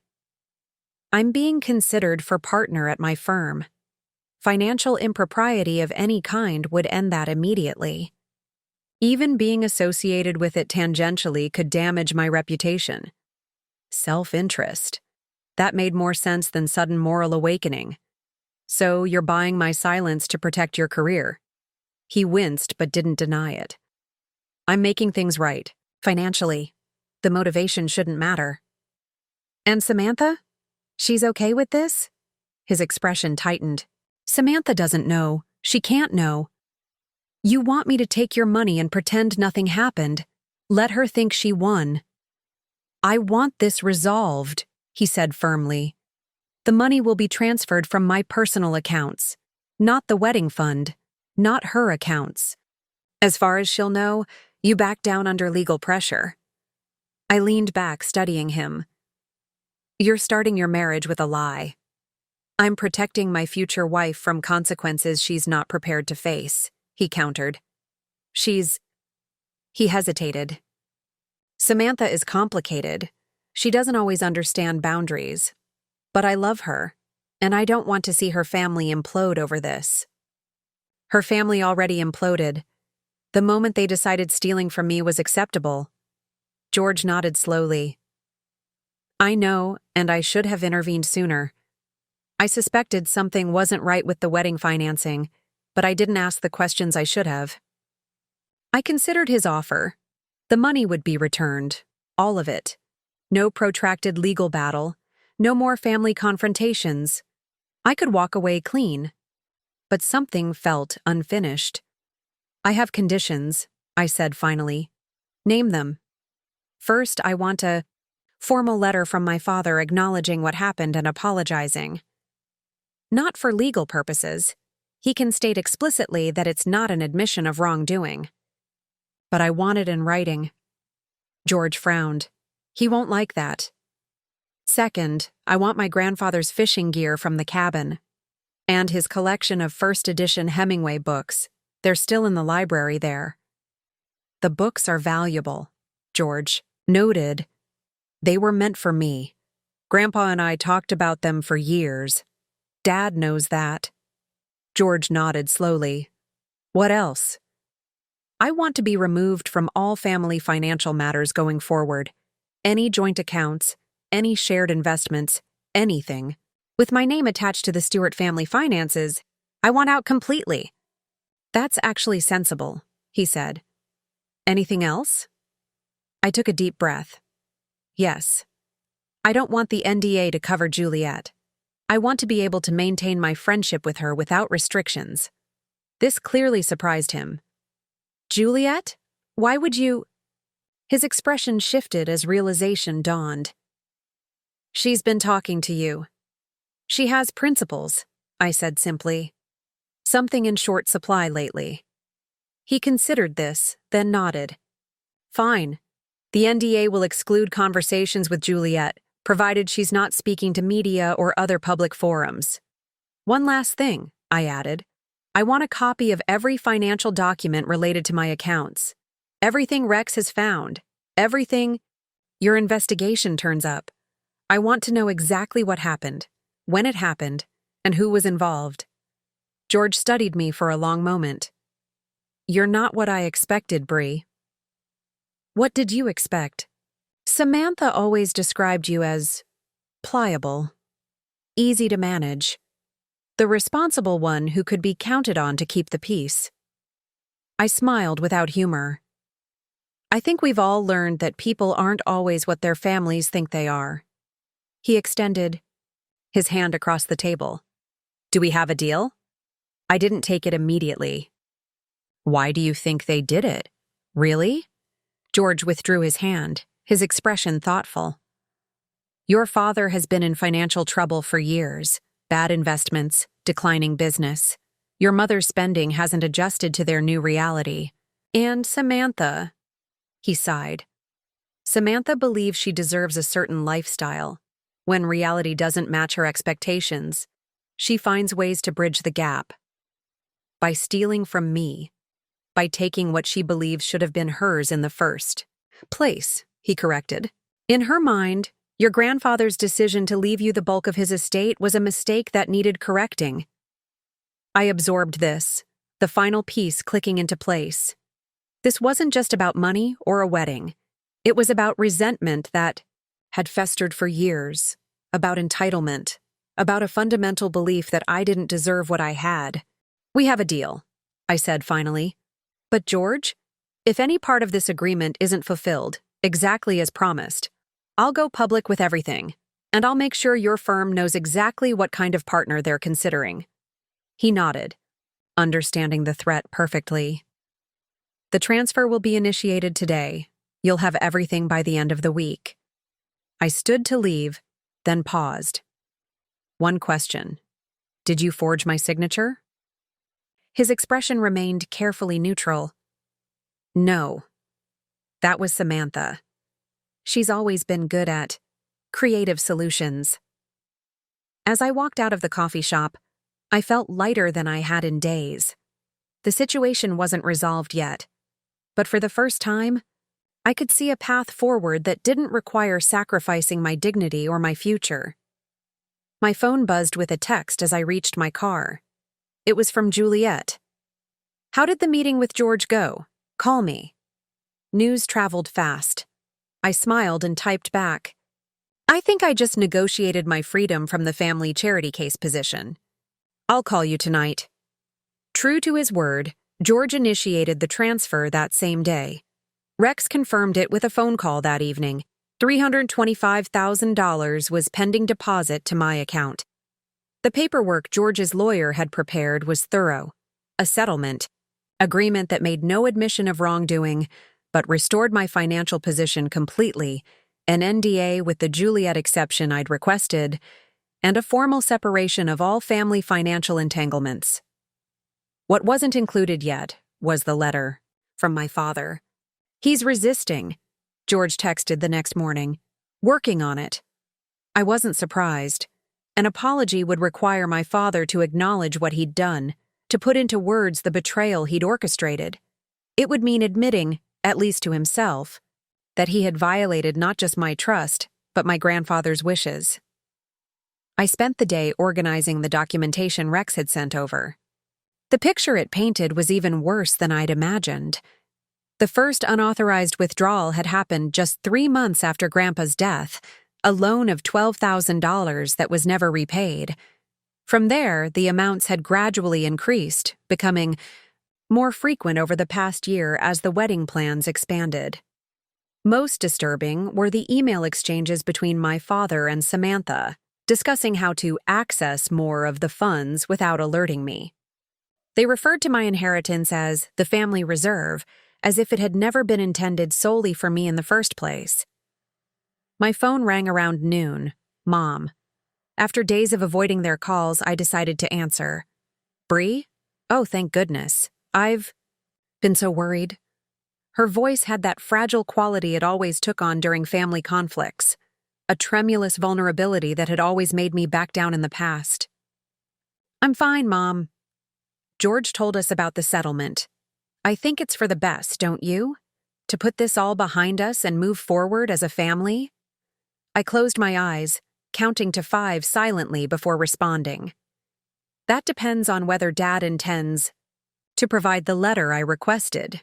Speaker 1: "I'm being considered for partner at my firm. Financial impropriety of any kind would end that immediately. Even being associated with it tangentially could damage my reputation." Self-interest. That made more sense than sudden moral awakening. "So you're buying my silence to protect your career?" He winced but didn't deny it. "I'm making things right, financially. The motivation shouldn't matter." "And Samantha? She's okay with this?" His expression tightened. "Samantha doesn't know. She can't know. You want me to take your money and pretend nothing happened. Let her think she won." "I want this resolved," he said firmly. "The money will be transferred from my personal accounts, not the wedding fund, not her accounts. As far as she'll know, you back down under legal pressure." I leaned back, studying him. "You're starting your marriage with a lie. I'm protecting my future wife from consequences she's not prepared to face," he countered. He hesitated. "Samantha is complicated. She doesn't always understand boundaries. But I love her, and I don't want to see her family implode over this." "Her family already imploded. The moment they decided stealing from me was acceptable." George nodded slowly. "I know, and I should have intervened sooner. I suspected something wasn't right with the wedding financing, but I didn't ask the questions I should have." I considered his offer. The money would be returned, all of it. No protracted legal battle, no more family confrontations. I could walk away clean. But something felt unfinished. "I have conditions," I said finally. "Name them." "First, I want a formal letter from my father acknowledging what happened and apologizing. Not for legal purposes. He can state explicitly that it's not an admission of wrongdoing. But I want it in writing." George frowned. "He won't like that." "Second, I want my grandfather's fishing gear from the cabin. And his collection of first edition Hemingway books. They're still in the library there." "The books are valuable," George noted. "They were meant for me. Grandpa and I talked about them for years. Dad knows that." George nodded slowly. "What else?" "I want to be removed from all family financial matters going forward. Any joint accounts, any shared investments, anything. With my name attached to the Stewart family finances, I want out completely." "That's actually sensible," he said. "Anything else?" I took a deep breath. "Yes. I don't want the NDA to cover Juliet. I want to be able to maintain my friendship with her without restrictions." This clearly surprised him. "Juliet? Why would you—" His expression shifted as realization dawned. "She's been talking to you. She has principles," I said simply. "Something in short supply lately." He considered this, then nodded. "Fine. The NDA will exclude conversations with Juliet, provided she's not speaking to media or other public forums. One last thing," I added. "I want a copy of every financial document related to my accounts. Everything Rex has found. Everything your investigation turns up. I want to know exactly what happened, when it happened, and who was involved." George studied me for a long moment. "You're not what I expected, Bree." "What did you expect?" "Samantha always described you as pliable, easy to manage, the responsible one who could be counted on to keep the peace." I smiled without humor. I think we've all learned that people aren't always what their families think they are. He extended his hand across the table. Do we have a deal? I didn't take it immediately. Why do you think they did it? Really? George withdrew his hand, his expression thoughtful. Your father has been in financial trouble for years. Bad investments, declining business. Your mother's spending hasn't adjusted to their new reality. And Samantha, he sighed. Samantha believes she deserves a certain lifestyle. When reality doesn't match her expectations, she finds ways to bridge the gap. By stealing from me. By taking what she believes should have been hers in the first place, he corrected. In her mind, your grandfather's decision to leave you the bulk of his estate was a mistake that needed correcting. I absorbed this, the final piece clicking into place. This wasn't just about money or a wedding. It was about resentment that had festered for years, about entitlement, about a fundamental belief that I didn't deserve what I had. We have a deal, I said finally. But George, if any part of this agreement isn't fulfilled, exactly as promised, I'll go public with everything, and I'll make sure your firm knows exactly what kind of partner they're considering. He nodded, understanding the threat perfectly. The transfer will be initiated today. You'll have everything by the end of the week. I stood to leave, then paused. One question. Did you forge my signature? His expression remained carefully neutral. No. That was Samantha. She's always been good at creative solutions. As I walked out of the coffee shop, I felt lighter than I had in days. The situation wasn't resolved yet, but for the first time, I could see a path forward that didn't require sacrificing my dignity or my future. My phone buzzed with a text as I reached my car. It was from Juliet. How did the meeting with George go? Call me. News traveled fast. I smiled and typed back. I think I just negotiated my freedom from the family charity case position. I'll call you tonight. True to his word, George initiated the transfer that same day. Rex confirmed it with a phone call that evening. $325,000 was pending deposit to my account. The paperwork George's lawyer had prepared was thorough. A settlement, agreement that made no admission of wrongdoing, but restored my financial position completely, an NDA with the Juliet exception I'd requested, and a formal separation of all family financial entanglements. What wasn't included yet was the letter from my father. He's resisting, George texted the next morning. Working on it. I wasn't surprised. An apology would require my father to acknowledge what he'd done, to put into words the betrayal he'd orchestrated. It would mean admitting, at least to himself, that he had violated not just my trust, but my grandfather's wishes. I spent the day organizing the documentation Rex had sent over. The picture it painted was even worse than I'd imagined. The first unauthorized withdrawal had happened just 3 months after Grandpa's death, a loan of $12,000 that was never repaid. From there, the amounts had gradually increased, becoming more frequent over the past year as the wedding plans expanded. Most disturbing were the email exchanges between my father and Samantha, discussing how to access more of the funds without alerting me. They referred to my inheritance as the family reserve, as if it had never been intended solely for me in the first place. My phone rang around noon. Mom. After days of avoiding their calls, I decided to answer. Bree? Oh, thank goodness. I've been so worried. Her voice had that fragile quality it always took on during family conflicts, a tremulous vulnerability that had always made me back down in the past. I'm fine, Mom. George told us about the settlement. I think it's for the best, don't you? To put this all behind us and move forward as a family? I closed my eyes, counting to 5 silently before responding. That depends on whether Dad intends to provide the letter I requested.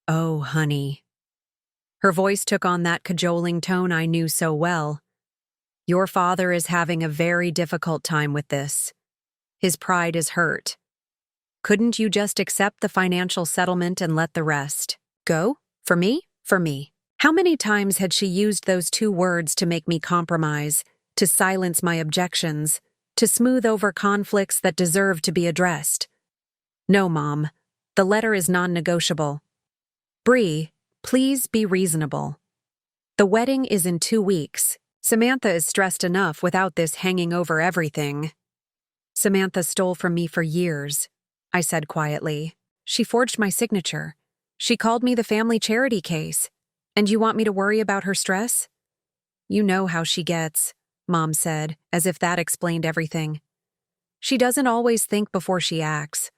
Speaker 1: Oh, honey. Her voice took on that cajoling tone I knew so well. Your father is having a very difficult time with this. His pride is hurt. Couldn't you just accept the financial settlement and let the rest go? For me? For me. How many times had she used those two words to make me compromise, to silence my objections, to smooth over conflicts that deserved to be addressed? No, Mom. The letter is non-negotiable. Bree, please be reasonable. The wedding is in 2 weeks. Samantha is stressed enough without this hanging over everything. Samantha stole from me for years, I said quietly. She forged my signature. She called me the family charity case. And you want me to worry about her stress? You know how she gets, Mom said, as if that explained everything. She doesn't always think before she acts.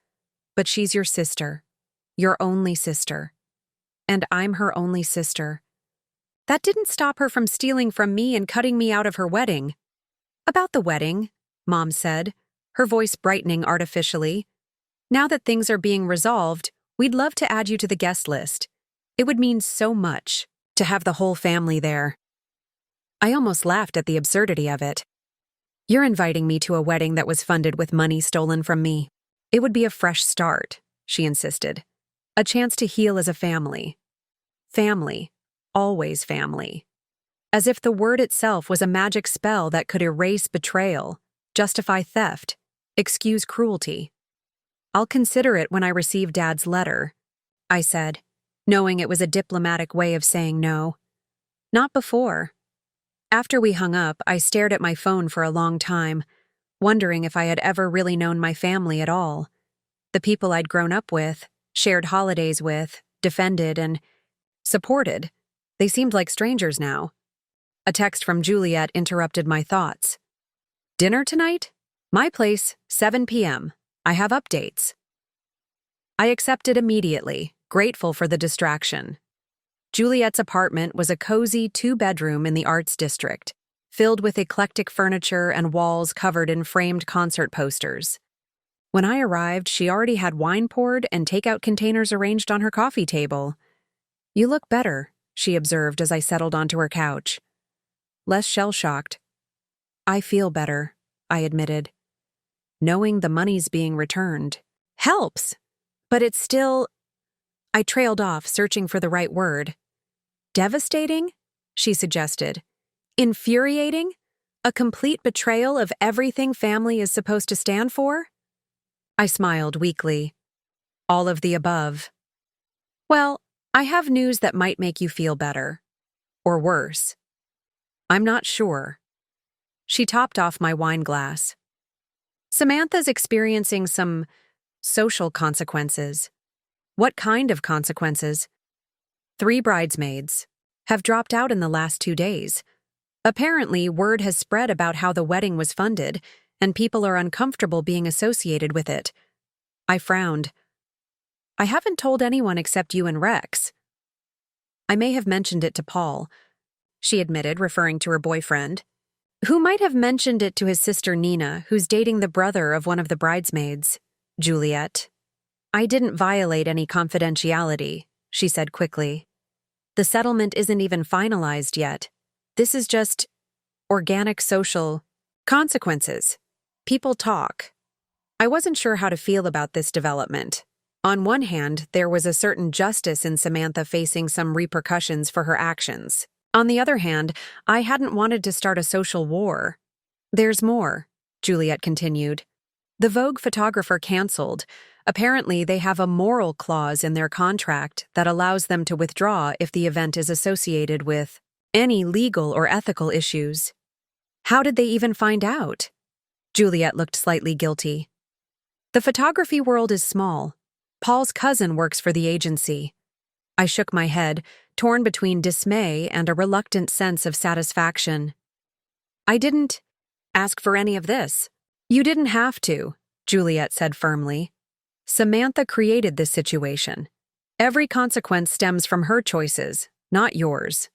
Speaker 1: But she's your sister. Your only sister. And I'm her only sister. That didn't stop her from stealing from me and cutting me out of her wedding. About the wedding, Mom said, her voice brightening artificially. Now that things are being resolved, we'd love to add you to the guest list. It would mean so much to have the whole family there. I almost laughed at the absurdity of it. You're inviting me to a wedding that was funded with money stolen from me. It would be a fresh start, she insisted. A chance to heal as a family. Family. Always family. As if the word itself was a magic spell that could erase betrayal, justify theft, excuse cruelty. I'll consider it when I receive Dad's letter, I said, knowing it was a diplomatic way of saying no. Not before. After we hung up, I stared at my phone for a long time, wondering if I had ever really known my family at all. The people I'd grown up with, shared holidays with, defended and supported. They seemed like strangers now. A text from Juliet interrupted my thoughts. Dinner tonight? My place, 7 p.m. I have updates. I accepted immediately, grateful for the distraction. Juliet's apartment was a cozy 2-bedroom in the Arts District, filled with eclectic furniture and walls covered in framed concert posters. When I arrived, she already had wine poured and takeout containers arranged on her coffee table. You look better, she observed as I settled onto her couch. Less shell-shocked. I feel better, I admitted. Knowing the money's being returned helps, but it's still... I trailed off, searching for the right word. Devastating? She suggested. Infuriating? A complete betrayal of everything family is supposed to stand for? I smiled weakly. All of the above. Well, I have news that might make you feel better. Or worse. I'm not sure. She topped off my wine glass. Samantha's experiencing some social consequences. What kind of consequences? 3 bridesmaids have dropped out in the last 2 days. Apparently, word has spread about how the wedding was funded, and people are uncomfortable being associated with it. I frowned. I haven't told anyone except you and Rex. I may have mentioned it to Paul, she admitted, referring to her boyfriend, who might have mentioned it to his sister Nina, who's dating the brother of one of the bridesmaids, Juliet. I didn't violate any confidentiality, she said quickly. The settlement isn't even finalized yet. This is just organic social consequences. People talk. I wasn't sure how to feel about this development. On one hand, there was a certain justice in Samantha facing some repercussions for her actions. On the other hand, I hadn't wanted to start a social war. There's more, Juliet continued. The Vogue photographer canceled. Apparently, they have a moral clause in their contract that allows them to withdraw if the event is associated with any legal or ethical issues. How did they even find out? Juliet looked slightly guilty. The photography world is small. Paul's cousin works for the agency. I shook my head, torn between dismay and a reluctant sense of satisfaction. I didn't ask for any of this. You didn't have to, Juliet said firmly. Samantha created this situation. Every consequence stems from her choices, not yours.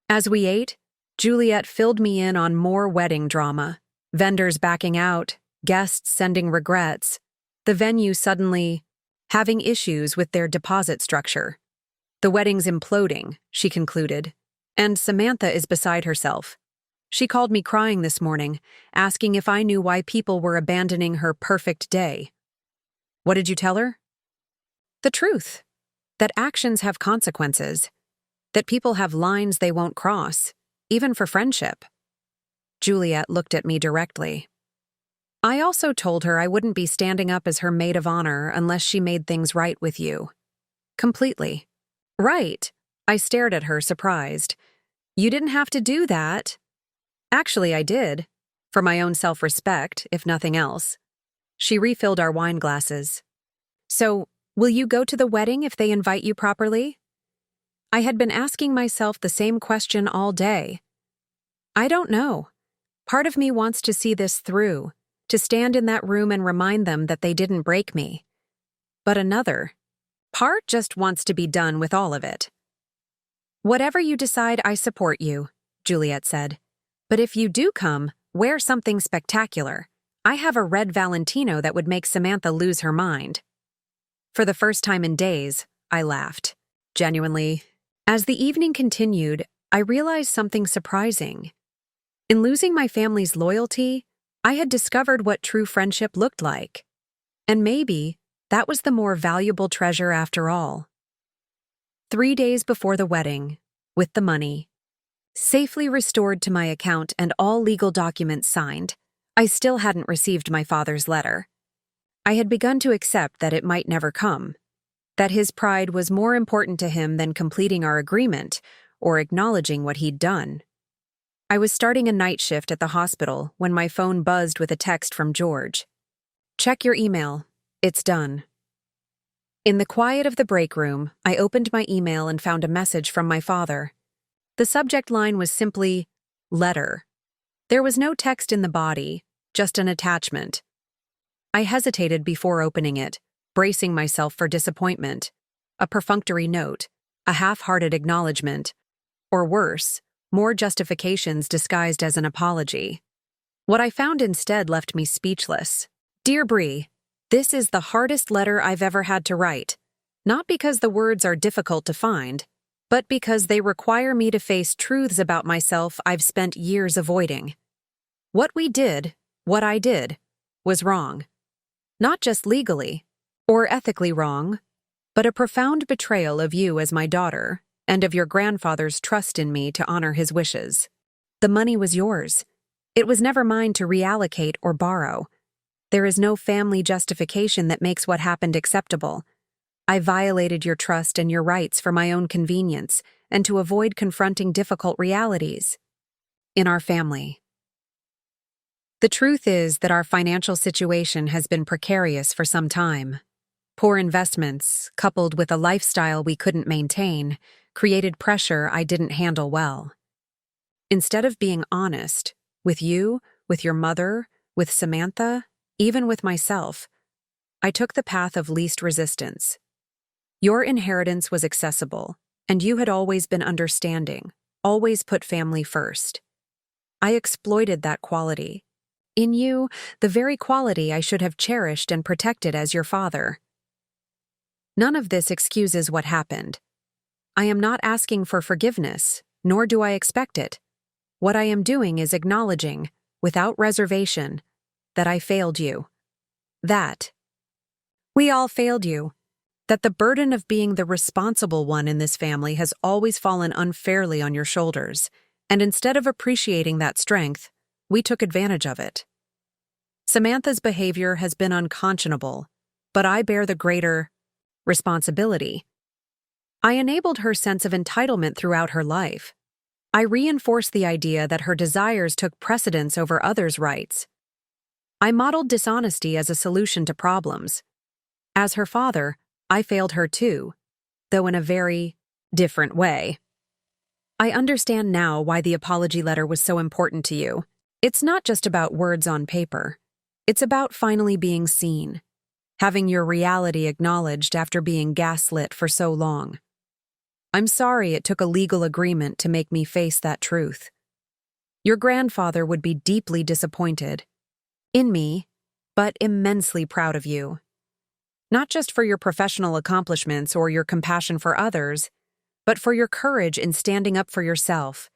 Speaker 1: As we ate, Juliet filled me in on more wedding drama. Vendors backing out, guests sending regrets, the venue suddenly having issues with their deposit structure. The wedding's imploding, she concluded, and Samantha is beside herself. She called me crying this morning, asking if I knew why people were abandoning her perfect day. What did you tell her? The truth. that actions have consequences, that people have lines they won't cross, even for friendship. Juliet looked at me directly. I also told her I wouldn't be standing up as her maid of honor unless she made things right with you. Completely. Right. I stared at her, surprised. You didn't have to do that. Actually, I did. For my own self-respect, if nothing else. She refilled our wine glasses. So, will you go to the wedding if they invite you properly? I had been asking myself the same question all day. I don't know. Part of me wants to see this through, to stand in that room and remind them that they didn't break me. But another part just wants to be done with all of it. Whatever you decide, I support you, Juliet said. But if you do come, wear something spectacular. I have a red Valentino that would make Samantha lose her mind. For the first time in days, I laughed. Genuinely. As the evening continued, I realized something surprising. In losing my family's loyalty, I had discovered what true friendship looked like. And maybe that was the more valuable treasure after all. 3 days before the wedding, with the money safely restored to my account and all legal documents signed, I still hadn't received my father's letter. I had begun to accept that it might never come, that his pride was more important to him than completing our agreement or acknowledging what he'd done. I was starting a night shift at the hospital when my phone buzzed with a text from George. Check your email. It's done. In the quiet of the break room, I opened my email and found a message from my father. The subject line was simply, letter. There was no text in the body, just an attachment. I hesitated before opening it, bracing myself for disappointment. A perfunctory note, a half-hearted acknowledgement, or worse, more justifications disguised as an apology. What I found instead left me speechless. Dear Bree, this is the hardest letter I've ever had to write. Not because the words are difficult to find, but because they require me to face truths about myself I've spent years avoiding. What I did, was wrong. Not just legally, or ethically wrong, but a profound betrayal of you as my daughter, and of your grandfather's trust in me to honor his wishes. The money was yours. It was never mine to reallocate or borrow. There is no family justification that makes what happened acceptable. I violated your trust and your rights for my own convenience and to avoid confronting difficult realities in our family. The truth is that our financial situation has been precarious for some time. Poor investments, coupled with a lifestyle we couldn't maintain, created pressure I didn't handle well. Instead of being honest, with you, with your mother, with Samantha, even with myself, I took the path of least resistance. Your inheritance was accessible, and you had always been understanding, always put family first. I exploited that quality. In you, the very quality I should have cherished and protected as your father. None of this excuses what happened. I am not asking for forgiveness, nor do I expect it. What I am doing is acknowledging, without reservation, that I failed you. That we all failed you. That the burden of being the responsible one in this family has always fallen unfairly on your shoulders, and instead of appreciating that strength, we took advantage of it. Samantha's behavior has been unconscionable, but I bear the greater responsibility. I enabled her sense of entitlement throughout her life. I reinforced the idea that her desires took precedence over others' rights. I modeled dishonesty as a solution to problems. As her father, I failed her too, though in a very different way. I understand now why the apology letter was so important to you. It's not just about words on paper. It's about finally being seen, having your reality acknowledged after being gaslit for so long. I'm sorry it took a legal agreement to make me face that truth. Your grandfather would be deeply disappointed in me, but immensely proud of you. Not just for your professional accomplishments or your compassion for others, but for your courage in standing up for yourself,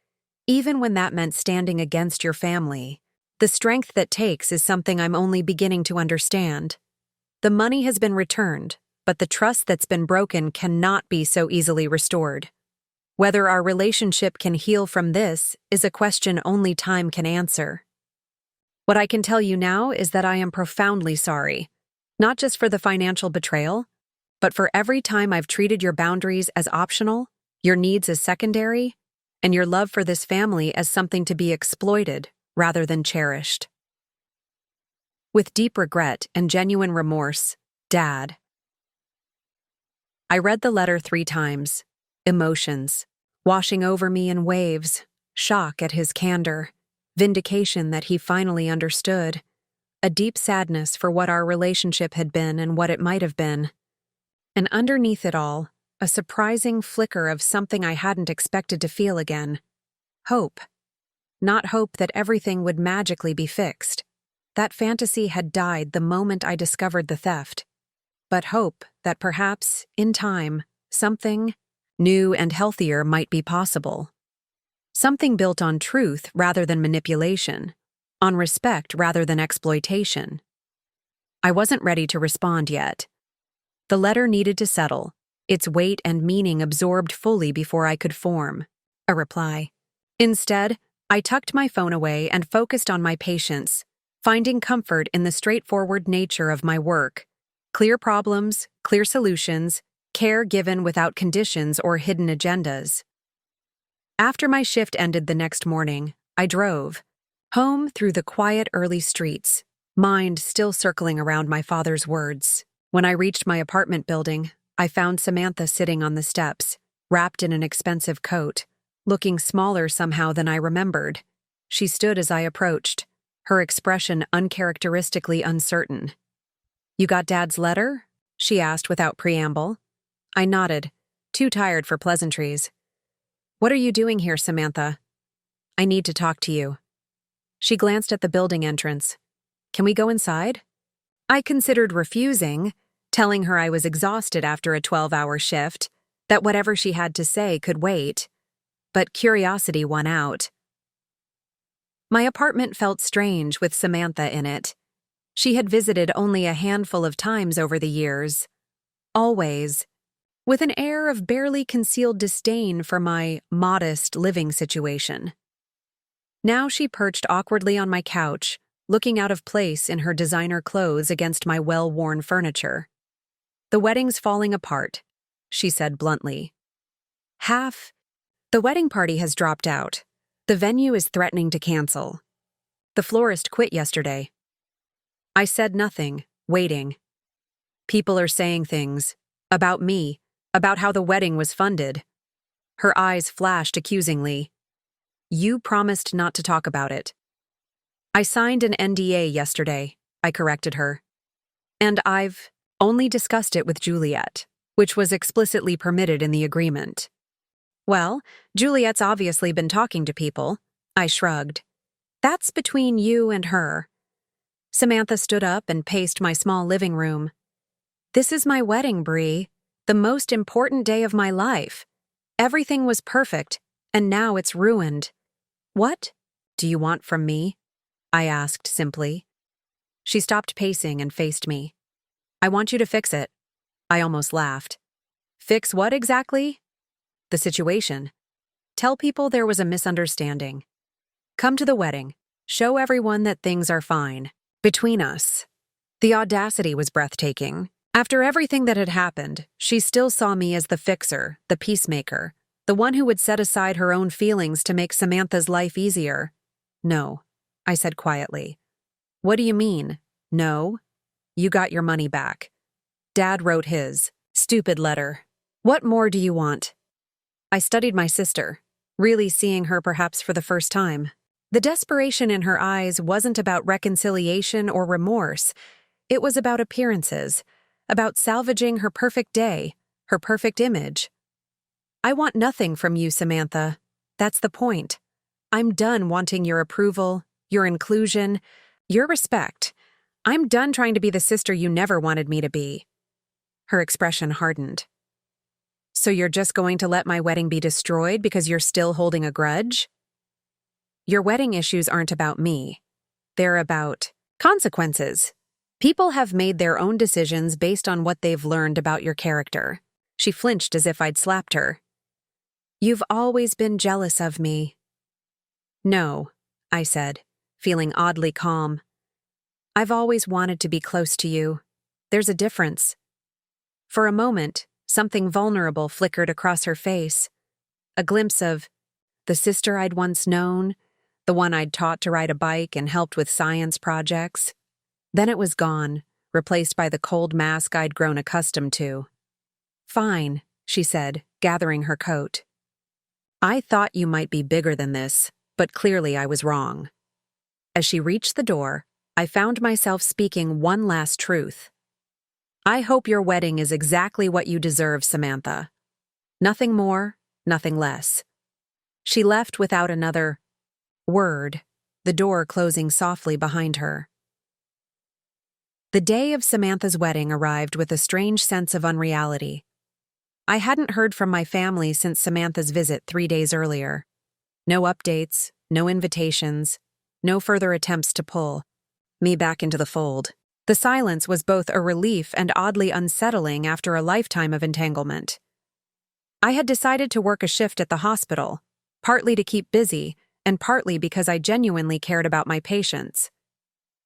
Speaker 1: even when that meant standing against your family. The strength that takes is something I'm only beginning to understand. The money has been returned, but the trust that's been broken cannot be so easily restored. Whether our relationship can heal from this is a question only time can answer. What I can tell you now is that I am profoundly sorry, not just for the financial betrayal, but for every time I've treated your boundaries as optional, your needs as secondary, and your love for this family as something to be exploited rather than cherished. With deep regret and genuine remorse, Dad. I read the letter 3 times, emotions washing over me in waves, shock at his candor, vindication that he finally understood, a deep sadness for what our relationship had been and what it might have been. And underneath it all, a surprising flicker of something I hadn't expected to feel again. Hope. Not hope that everything would magically be fixed. That fantasy had died the moment I discovered the theft. But hope that perhaps, in time, something new and healthier might be possible. Something built on truth rather than manipulation, on respect rather than exploitation. I wasn't ready to respond yet. The letter needed to settle, its weight and meaning absorbed fully before I could form a reply. Instead, I tucked my phone away and focused on my patience, finding comfort in the straightforward nature of my work. Clear problems, clear solutions, care given without conditions or hidden agendas. After my shift ended the next morning, I drove home through the quiet early streets, mind still circling around my father's words. When I reached my apartment building, I found Samantha sitting on the steps, wrapped in an expensive coat, looking smaller somehow than I remembered. She stood as I approached, her expression uncharacteristically uncertain. "You got Dad's letter?" she asked without preamble. I nodded, too tired for pleasantries. "What are you doing here, Samantha?" "I need to talk to you." She glanced at the building entrance. "Can we go inside?" I considered refusing, telling her I was exhausted after a 12-hour shift, that whatever she had to say could wait. But curiosity won out. My apartment felt strange with Samantha in it. She had visited only a handful of times over the years. Always, with an air of barely concealed disdain for my modest living situation. Now she perched awkwardly on my couch, looking out of place in her designer clothes against my well-worn furniture. "The wedding's falling apart," she said bluntly. The wedding party has dropped out. The venue is threatening to cancel. The florist quit yesterday. I said nothing, waiting. People are saying things. About me. About how the wedding was funded. Her eyes flashed accusingly. "You promised not to talk about it." "I signed an NDA yesterday," I corrected her. "And I've only discussed it with Juliet, which was explicitly permitted in the agreement." "Well, Juliet's obviously been talking to people," I shrugged. "That's between you and her." Samantha stood up and paced my small living room. "This is my wedding, Bree. The most important day of my life. Everything was perfect, and now it's ruined. What do you want from me?" I asked simply. She stopped pacing and faced me. "I want you to fix it." I almost laughed. "Fix what exactly?" "The situation. Tell people there was a misunderstanding. Come to the wedding. Show everyone that things are fine. Between us." The audacity was breathtaking. After everything that had happened, she still saw me as the fixer, the peacemaker, the one who would set aside her own feelings to make Samantha's life easier. "No," I said quietly. "What do you mean, no?" "You got your money back. Dad wrote his stupid letter. What more do you want?" I studied my sister, really seeing her perhaps for the first time. The desperation in her eyes wasn't about reconciliation or remorse. It was about appearances, about salvaging her perfect day, her perfect image. "I want nothing from you, Samantha. That's the point. I'm done wanting your approval, your inclusion, your respect. I'm done trying to be the sister you never wanted me to be." Her expression hardened. "So you're just going to let my wedding be destroyed because you're still holding a grudge?" "Your wedding issues aren't about me. They're about consequences. People have made their own decisions based on what they've learned about your character. She flinched as if I'd slapped her. You've always been jealous of me. No, I said, feeling oddly calm. I've always wanted to be close to you. There's a difference. For a moment, something vulnerable flickered across her face. A glimpse of the sister I'd once known, the one I'd taught to ride a bike and helped with science projects. Then it was gone, replaced by the cold mask I'd grown accustomed to. Fine, she said, gathering her coat. I thought you might be bigger than this, but clearly I was wrong. As she reached the door, I found myself speaking one last truth. I hope your wedding is exactly what you deserve, Samantha. Nothing more, nothing less. She left without another word, the door closing softly behind her. The day of Samantha's wedding arrived with a strange sense of unreality. I hadn't heard from my family since Samantha's visit 3 days earlier. No updates, no invitations, no further attempts to pull me back into the fold. The silence was both a relief and oddly unsettling after a lifetime of entanglement. I had decided to work a shift at the hospital, partly to keep busy and partly because I genuinely cared about my patients.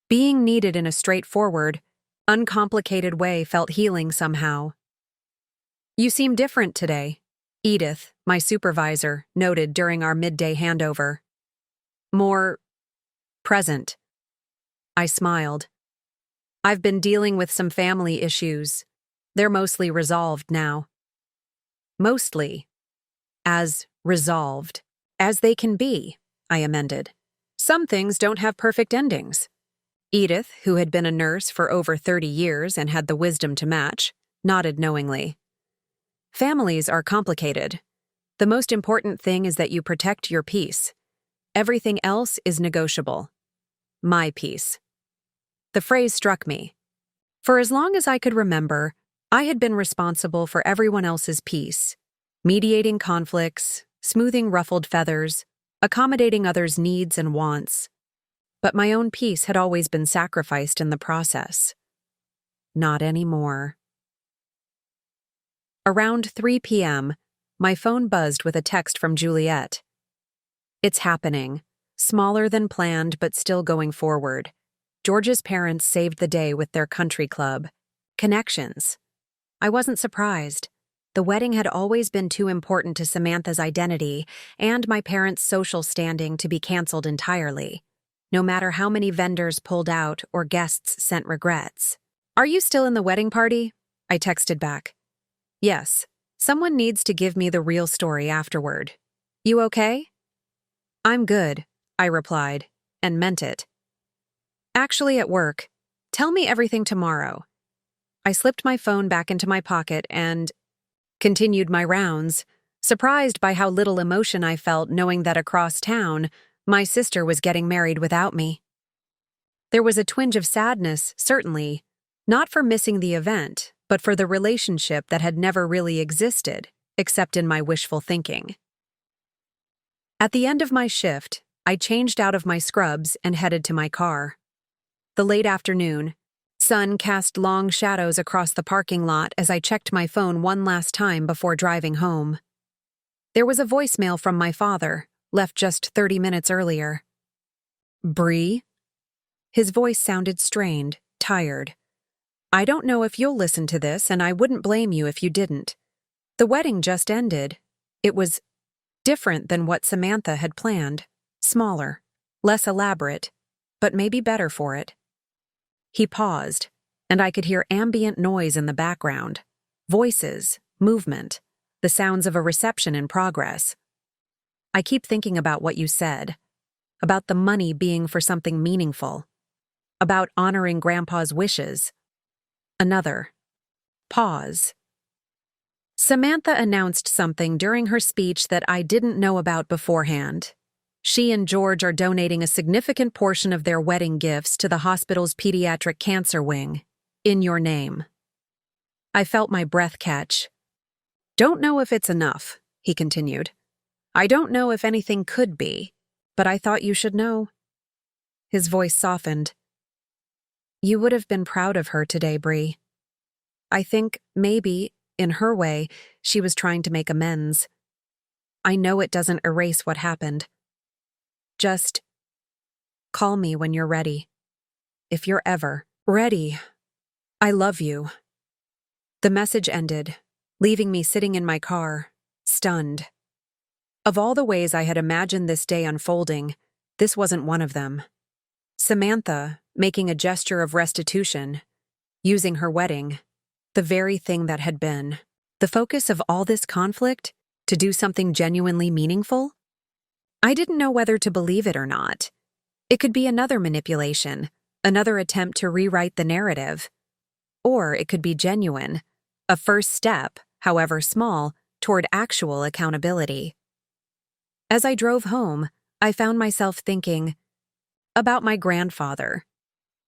Speaker 1: Being needed in a straightforward, uncomplicated way felt healing somehow. You seem different today, Edith, my supervisor, noted during our midday handover. More present. I smiled. I've been dealing with some family issues. They're mostly resolved now. Mostly. As resolved as they can be, I amended. Some things don't have perfect endings. Edith, who had been a nurse for over 30 years and had the wisdom to match, nodded knowingly. Families are complicated. The most important thing is that you protect your peace. Everything else is negotiable. My peace. The phrase struck me. For as long as I could remember, I had been responsible for everyone else's peace, mediating conflicts, smoothing ruffled feathers, accommodating others' needs and wants. But my own peace had always been sacrificed in the process. Not anymore. Around 3 p.m., my phone buzzed with a text from Juliet. It's happening. Smaller than planned, but still going forward. George's parents saved the day with their country club. Connections. I wasn't surprised. The wedding had always been too important to Samantha's identity and my parents' social standing to be canceled entirely, no matter how many vendors pulled out or guests sent regrets. Are you still in the wedding party? I texted back. Yes. Someone needs to give me the real story afterward. You okay? I'm good, I replied, and meant it. Actually at work. Tell me everything tomorrow. I slipped my phone back into my pocket and continued my rounds, surprised by how little emotion I felt knowing that across town, my sister was getting married without me. There was a twinge of sadness, certainly, not for missing the event, but for the relationship that had never really existed, except in my wishful thinking. At the end of my shift, I changed out of my scrubs and headed to my car. The late afternoon, sun cast long shadows across the parking lot as I checked my phone one last time before driving home. There was a voicemail from my father, left just 30 minutes earlier. Bree? His voice sounded strained, tired. I don't know if you'll listen to this, and I wouldn't blame you if you didn't. The wedding just ended. It was different than what Samantha had planned. Smaller, less elaborate, but maybe better for it. He paused, and I could hear ambient noise in the background. Voices, movement, the sounds of a reception in progress. I keep thinking about what you said, about the money being for something meaningful, about honoring Grandpa's wishes. Another pause. Samantha announced something during her speech that I didn't know about beforehand. She and George are donating a significant portion of their wedding gifts to the hospital's pediatric cancer wing, in your name. I felt my breath catch. Don't know if it's enough, he continued. I don't know if anything could be, but I thought you should know. His voice softened. You would have been proud of her today, Bree. I think, maybe, in her way, she was trying to make amends. I know it doesn't erase what happened. Just call me when you're ready. If you're ever ready. I love you. The message ended, leaving me sitting in my car, stunned. Of all the ways I had imagined this day unfolding, this wasn't one of them. Samantha, making a gesture of restitution, using her wedding, the very thing that had been, the focus of all this conflict, to do something genuinely meaningful? I didn't know whether to believe it or not. It could be another manipulation, another attempt to rewrite the narrative. Or it could be genuine, a first step, however small, toward actual accountability. As I drove home, I found myself thinking about my grandfather.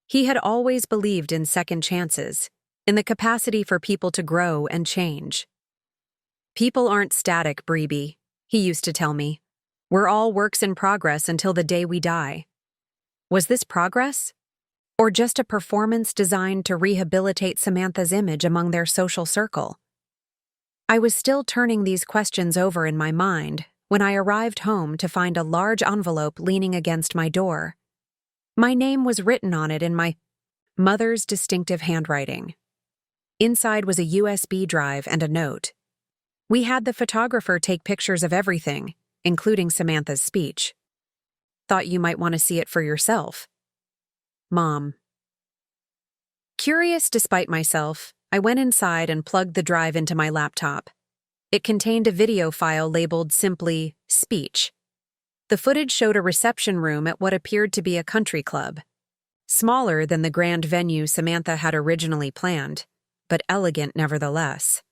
Speaker 1: He had always believed in second chances, in the capacity for people to grow and change. People aren't static, Bree, he used to tell me. We're all works in progress until the day we die. Was this progress? Or just a performance designed to rehabilitate Samantha's image among their social circle? I was still turning these questions over in my mind when I arrived home to find a large envelope leaning against my door. My name was written on it in my mother's distinctive handwriting. Inside was a USB drive and a note. We had the photographer take pictures of everything, including Samantha's speech. Thought you might want to see it for yourself. Mom. Curious despite myself, I went inside and plugged the drive into my laptop. It contained a video file labeled simply Speech. The footage showed a reception room at what appeared to be a country club. Smaller than the grand venue Samantha had originally planned, but elegant nevertheless.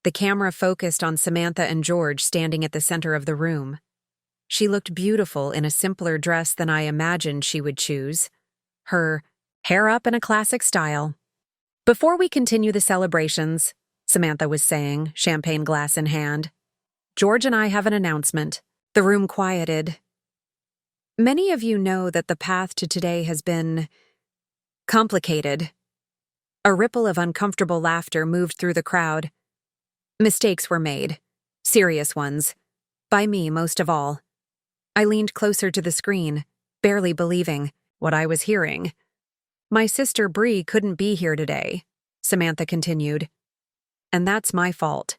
Speaker 1: The camera focused on Samantha and George standing at the center of the room. She looked beautiful in a simpler dress than I imagined she would choose. Her hair up in a classic style. Before we continue the celebrations, Samantha was saying, champagne glass in hand, George and I have an announcement. The room quieted. Many of you know that the path to today has been complicated. A ripple of uncomfortable laughter moved through the crowd. Mistakes were made. Serious ones. By me, most of all. I leaned closer to the screen, barely believing what I was hearing. My sister Bree couldn't be here today, Samantha continued. And that's my fault.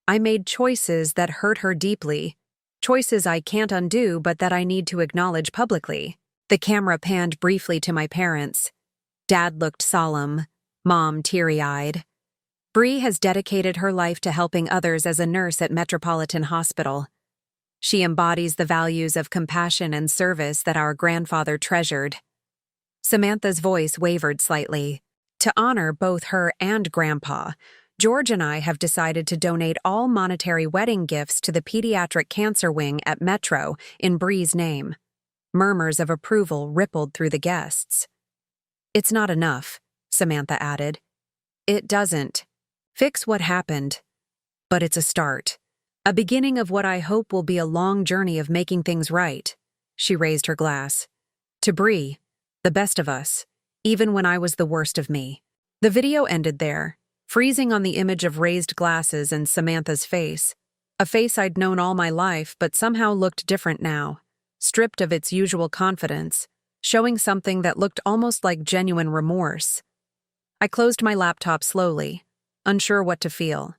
Speaker 1: I made choices that hurt her deeply. Choices I can't undo but that I need to acknowledge publicly. The camera panned briefly to my parents. Dad looked solemn, Mom teary-eyed. Bree has dedicated her life to helping others as a nurse at Metropolitan Hospital. She embodies the values of compassion and service that our grandfather treasured. Samantha's voice wavered slightly. To honor both her and Grandpa, George and I have decided to donate all monetary wedding gifts to the pediatric cancer wing at Metro in Bree's name. Murmurs of approval rippled through the guests. It's not enough, Samantha added. It doesn't fix what happened, but it's a start. A beginning of what I hope will be a long journey of making things right. She raised her glass. To Bree, the best of us, even when I was the worst of me. The video ended there, freezing on the image of raised glasses and Samantha's face. A face I'd known all my life but somehow looked different now, stripped of its usual confidence, showing something that looked almost like genuine remorse. I closed my laptop slowly, unsure what to feel.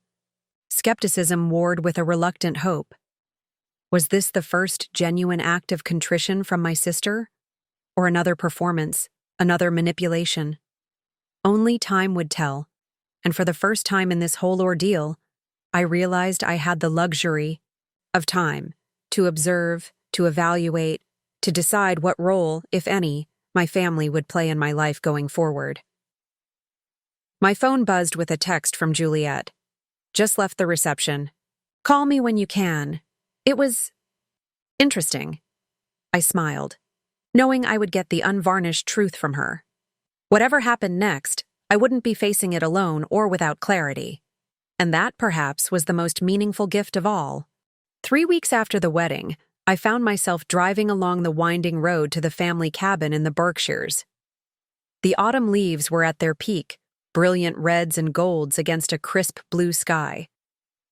Speaker 1: Skepticism warred with a reluctant hope. Was this the first genuine act of contrition from my sister? Or another performance, another manipulation? Only time would tell, and for the first time in this whole ordeal, I realized I had the luxury of time to observe, to evaluate, to decide what role, if any, my family would play in my life going forward. My phone buzzed with a text from Juliet. Just left the reception. Call me when you can. It was interesting. I smiled, knowing I would get the unvarnished truth from her. Whatever happened next, I wouldn't be facing it alone or without clarity. And that, perhaps, was the most meaningful gift of all. 3 weeks after the wedding, I found myself driving along the winding road to the family cabin in the Berkshires. The autumn leaves were at their peak, brilliant reds and golds against a crisp blue sky.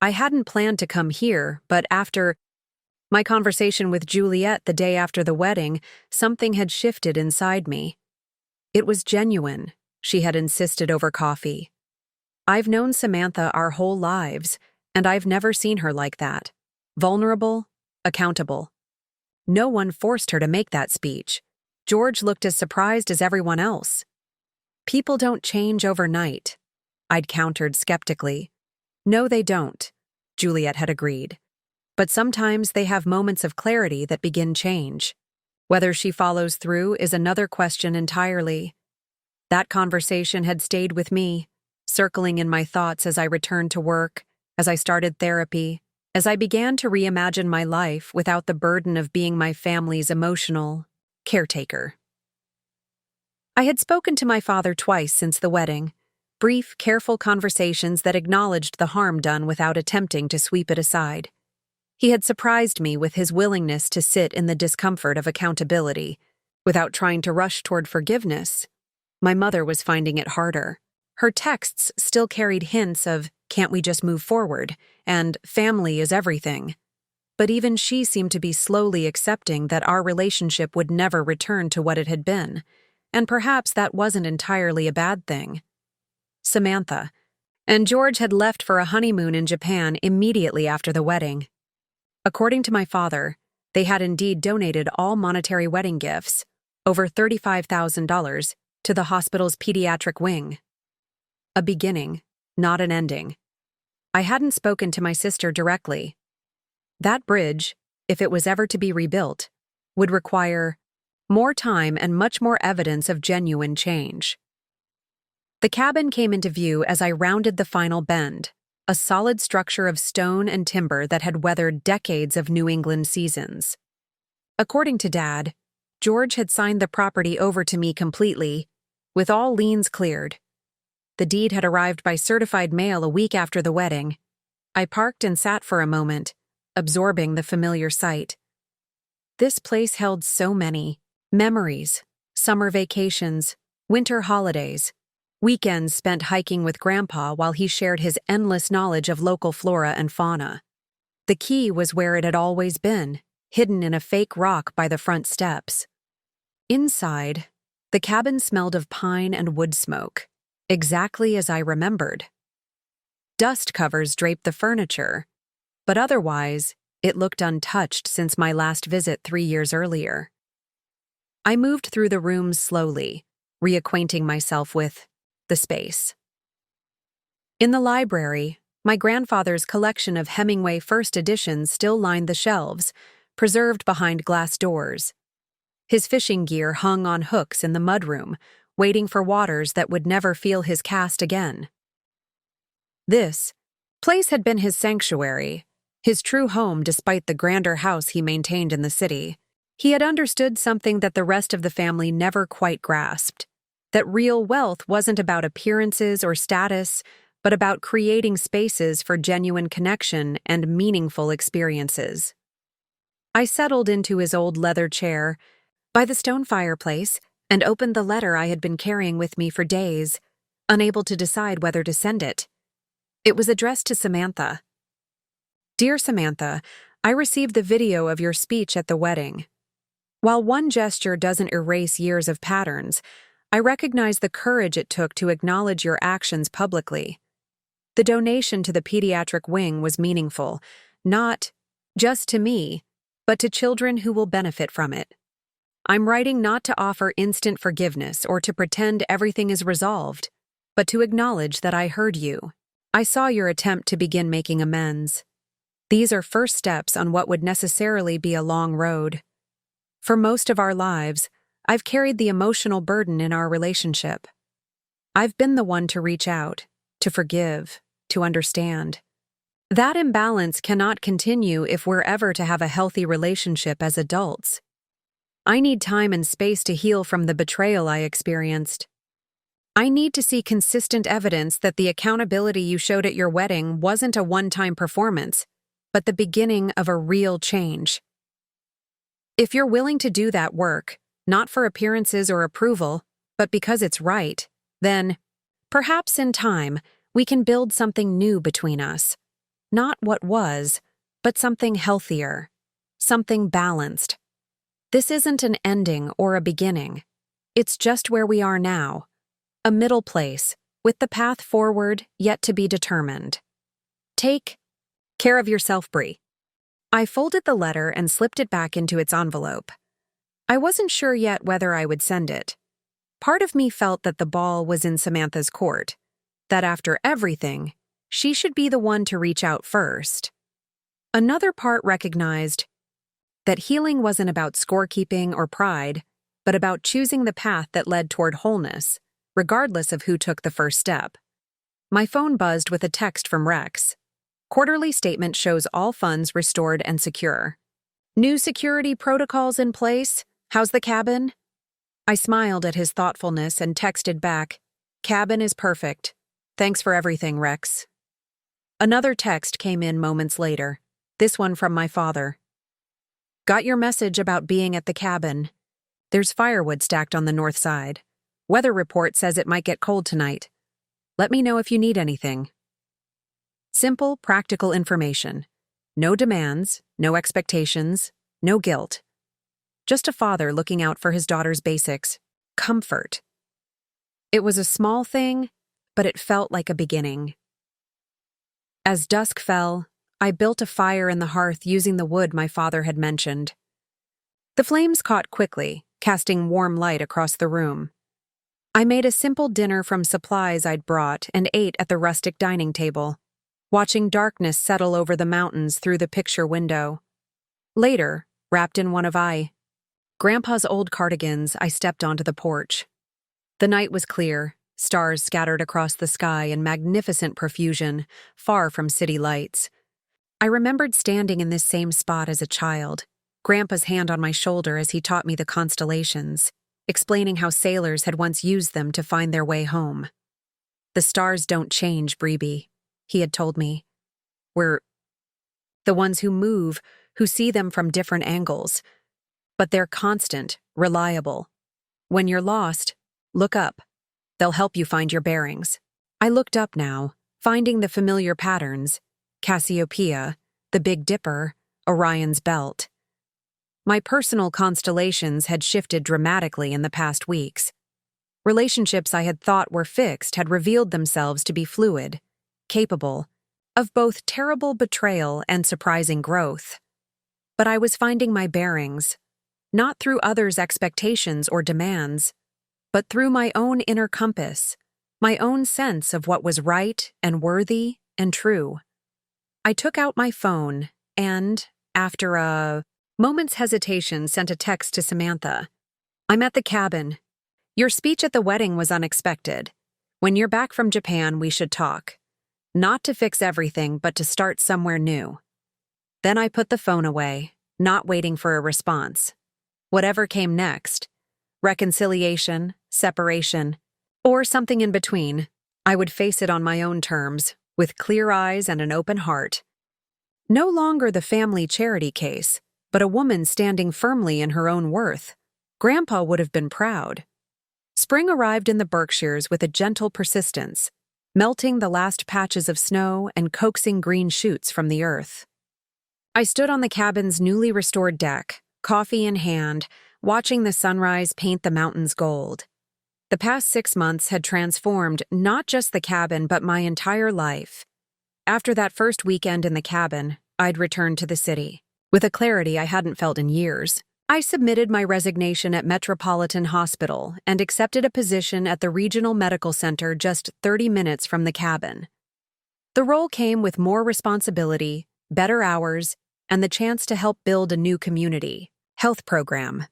Speaker 1: I hadn't planned to come here, but after my conversation with Juliet the day after the wedding, something had shifted inside me. It was genuine, she had insisted over coffee. I've known Samantha our whole lives, and I've never seen her like that. Vulnerable, accountable. No one forced her to make that speech. George looked as surprised as everyone else. People don't change overnight, I'd countered skeptically. No, they don't, Juliet had agreed. But sometimes they have moments of clarity that begin change. Whether she follows through is another question entirely. That conversation had stayed with me, circling in my thoughts as I returned to work, as I started therapy, as I began to reimagine my life without the burden of being my family's emotional caretaker. I had spoken to my father twice since the wedding, brief, careful conversations that acknowledged the harm done without attempting to sweep it aside. He had surprised me with his willingness to sit in the discomfort of accountability, without trying to rush toward forgiveness. My mother was finding it harder. Her texts still carried hints of, "Can't we just move forward?" and "Family is everything." But even she seemed to be slowly accepting that our relationship would never return to what it had been, and perhaps that wasn't entirely a bad thing. Samantha and George had left for a honeymoon in Japan immediately after the wedding. According to my father, they had indeed donated all monetary wedding gifts, over $35,000, to the hospital's pediatric wing. A beginning, not an ending. I hadn't spoken to my sister directly. That bridge, if it was ever to be rebuilt, would require more time and much more evidence of genuine change. The cabin came into view as I rounded the final bend, a solid structure of stone and timber that had weathered decades of New England seasons. According to Dad, George had signed the property over to me completely, with all liens cleared. The deed had arrived by certified mail a week after the wedding. I parked and sat for a moment, absorbing the familiar sight. This place held so many memories, summer vacations, winter holidays, weekends spent hiking with Grandpa while he shared his endless knowledge of local flora and fauna. The key was where it had always been, hidden in a fake rock by the front steps. Inside, the cabin smelled of pine and wood smoke, exactly as I remembered. Dust covers draped the furniture, but otherwise, it looked untouched since my last visit 3 years earlier. I moved through the rooms slowly, reacquainting myself with the space. In the library, my grandfather's collection of Hemingway first editions still lined the shelves, preserved behind glass doors. His fishing gear hung on hooks in the mudroom, waiting for waters that would never feel his cast again. This place had been his sanctuary, his true home despite the grander house he maintained in the city. He had understood something that the rest of the family never quite grasped, that real wealth wasn't about appearances or status, but about creating spaces for genuine connection and meaningful experiences. I settled into his old leather chair by the stone fireplace and opened the letter I had been carrying with me for days, unable to decide whether to send it. It was addressed to Samantha. Dear Samantha, I received the video of your speech at the wedding. While one gesture doesn't erase years of patterns, I recognize the courage it took to acknowledge your actions publicly. The donation to the pediatric wing was meaningful, not just to me, but to children who will benefit from it. I'm writing not to offer instant forgiveness or to pretend everything is resolved, but to acknowledge that I heard you. I saw your attempt to begin making amends. These are first steps on what would necessarily be a long road. For most of our lives, I've carried the emotional burden in our relationship. I've been the one to reach out, to forgive, to understand. That imbalance cannot continue if we're ever to have a healthy relationship as adults. I need time and space to heal from the betrayal I experienced. I need to see consistent evidence that the accountability you showed at your wedding wasn't a one-time performance, but the beginning of a real change. If you're willing to do that work, not for appearances or approval, but because it's right, then, perhaps in time, we can build something new between us. Not what was, but something healthier, something balanced. This isn't an ending or a beginning. It's just where we are now, a middle place, with the path forward yet to be determined. Take care of yourself, Bree. I folded the letter and slipped it back into its envelope. I wasn't sure yet whether I would send it. Part of me felt that the ball was in Samantha's court, that after everything, she should be the one to reach out first. Another part recognized that healing wasn't about scorekeeping or pride, but about choosing the path that led toward wholeness, regardless of who took the first step. My phone buzzed with a text from Rex. Quarterly statement shows all funds restored and secure. New security protocols in place? How's the cabin? I smiled at his thoughtfulness and texted back, "Cabin is perfect. Thanks for everything, Rex." Another text came in moments later, this one from my father. "Got your message about being at the cabin. There's firewood stacked on the north side. Weather report says it might get cold tonight. Let me know if you need anything." Simple, practical information. No demands, no expectations, no guilt. Just a father looking out for his daughter's basics. Comfort. It was a small thing, but it felt like a beginning. As dusk fell, I built a fire in the hearth using the wood my father had mentioned. The flames caught quickly, casting warm light across the room. I made a simple dinner from supplies I'd brought and ate at the rustic dining table, watching darkness settle over the mountains through the picture window. Later, wrapped in one of Grandpa's old cardigans, I stepped onto the porch. The night was clear, stars scattered across the sky in magnificent profusion, far from city lights. I remembered standing in this same spot as a child, Grandpa's hand on my shoulder as he taught me the constellations, explaining how sailors had once used them to find their way home. "The stars don't change, Bree," he had told me. "We're the ones who move, who see them from different angles. But they're constant, reliable. When you're lost, look up. They'll help you find your bearings." I looked up now, finding the familiar patterns: Cassiopeia, the Big Dipper, Orion's Belt. My personal constellations had shifted dramatically in the past weeks. Relationships I had thought were fixed had revealed themselves to be fluid, capable of both terrible betrayal and surprising growth. But I was finding my bearings, not through others' expectations or demands, but through my own inner compass, my own sense of what was right and worthy and true. I took out my phone and, after a moment's hesitation, sent a text to Samantha. "I'm at the cabin. Your speech at the wedding was unexpected. When you're back from Japan, we should talk. Not to fix everything, but to start somewhere new." Then I put the phone away, not waiting for a response. Whatever came next, reconciliation, separation, or something in between, I would face it on my own terms, with clear eyes and an open heart. No longer the family charity case, but a woman standing firmly in her own worth. Grandpa would have been proud. Spring arrived in the Berkshires with a gentle persistence, melting the last patches of snow and coaxing green shoots from the earth. I stood on the cabin's newly restored deck, coffee in hand, watching the sunrise paint the mountains gold. The past 6 months had transformed not just the cabin but my entire life. After that first weekend in the cabin, I'd returned to the city. With a clarity I hadn't felt in years, I submitted my resignation at Metropolitan Hospital and accepted a position at the Regional Medical Center just 30 minutes from the cabin. The role came with more responsibility, better hours, and the chance to help build a new community health program.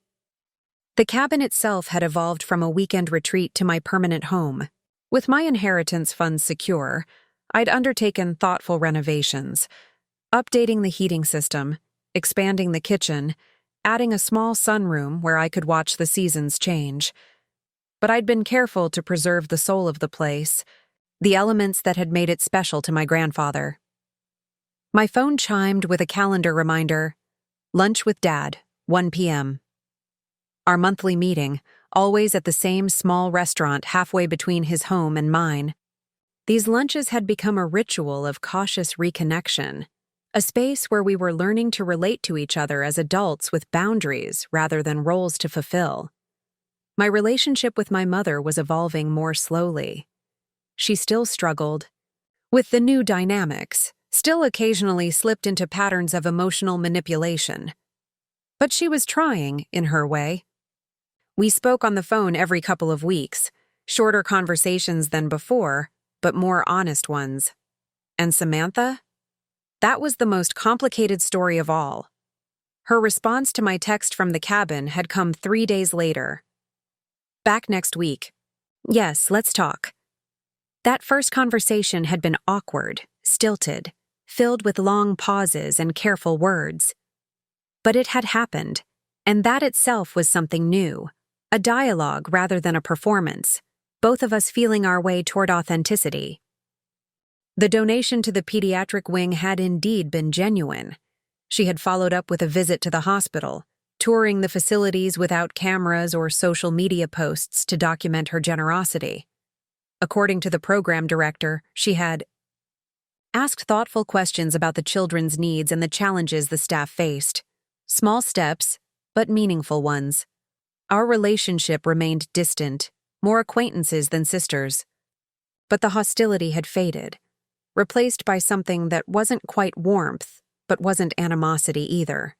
Speaker 1: The cabin itself had evolved from a weekend retreat to my permanent home. With my inheritance funds secure, I'd undertaken thoughtful renovations, updating the heating system, expanding the kitchen, adding a small sunroom where I could watch the seasons change. But I'd been careful to preserve the soul of the place, the elements that had made it special to my grandfather. My phone chimed with a calendar reminder: lunch with Dad, 1 p.m. Our monthly meeting, always at the same small restaurant halfway between his home and mine. These lunches had become a ritual of cautious reconnection, a space where we were learning to relate to each other as adults with boundaries rather than roles to fulfill. My relationship with my mother was evolving more slowly. She still struggled with the new dynamics, still occasionally slipped into patterns of emotional manipulation. But she was trying, in her way. We spoke on the phone every couple of weeks, shorter conversations than before, but more honest ones. And Samantha? That was the most complicated story of all. Her response to my text from the cabin had come 3 days later. Back next week. Yes, let's talk. That first conversation had been awkward, stilted, filled with long pauses and careful words. But it had happened, and that itself was something new, a dialogue rather than a performance, both of us feeling our way toward authenticity. The donation to the pediatric wing had indeed been genuine. She had followed up with a visit to the hospital, touring the facilities without cameras or social media posts to document her generosity. According to the program director, she had asked thoughtful questions about the children's needs and the challenges the staff faced. Small steps, but meaningful ones. Our relationship remained distant, more acquaintances than sisters. But the hostility had faded, replaced by something that wasn't quite warmth, but wasn't animosity either.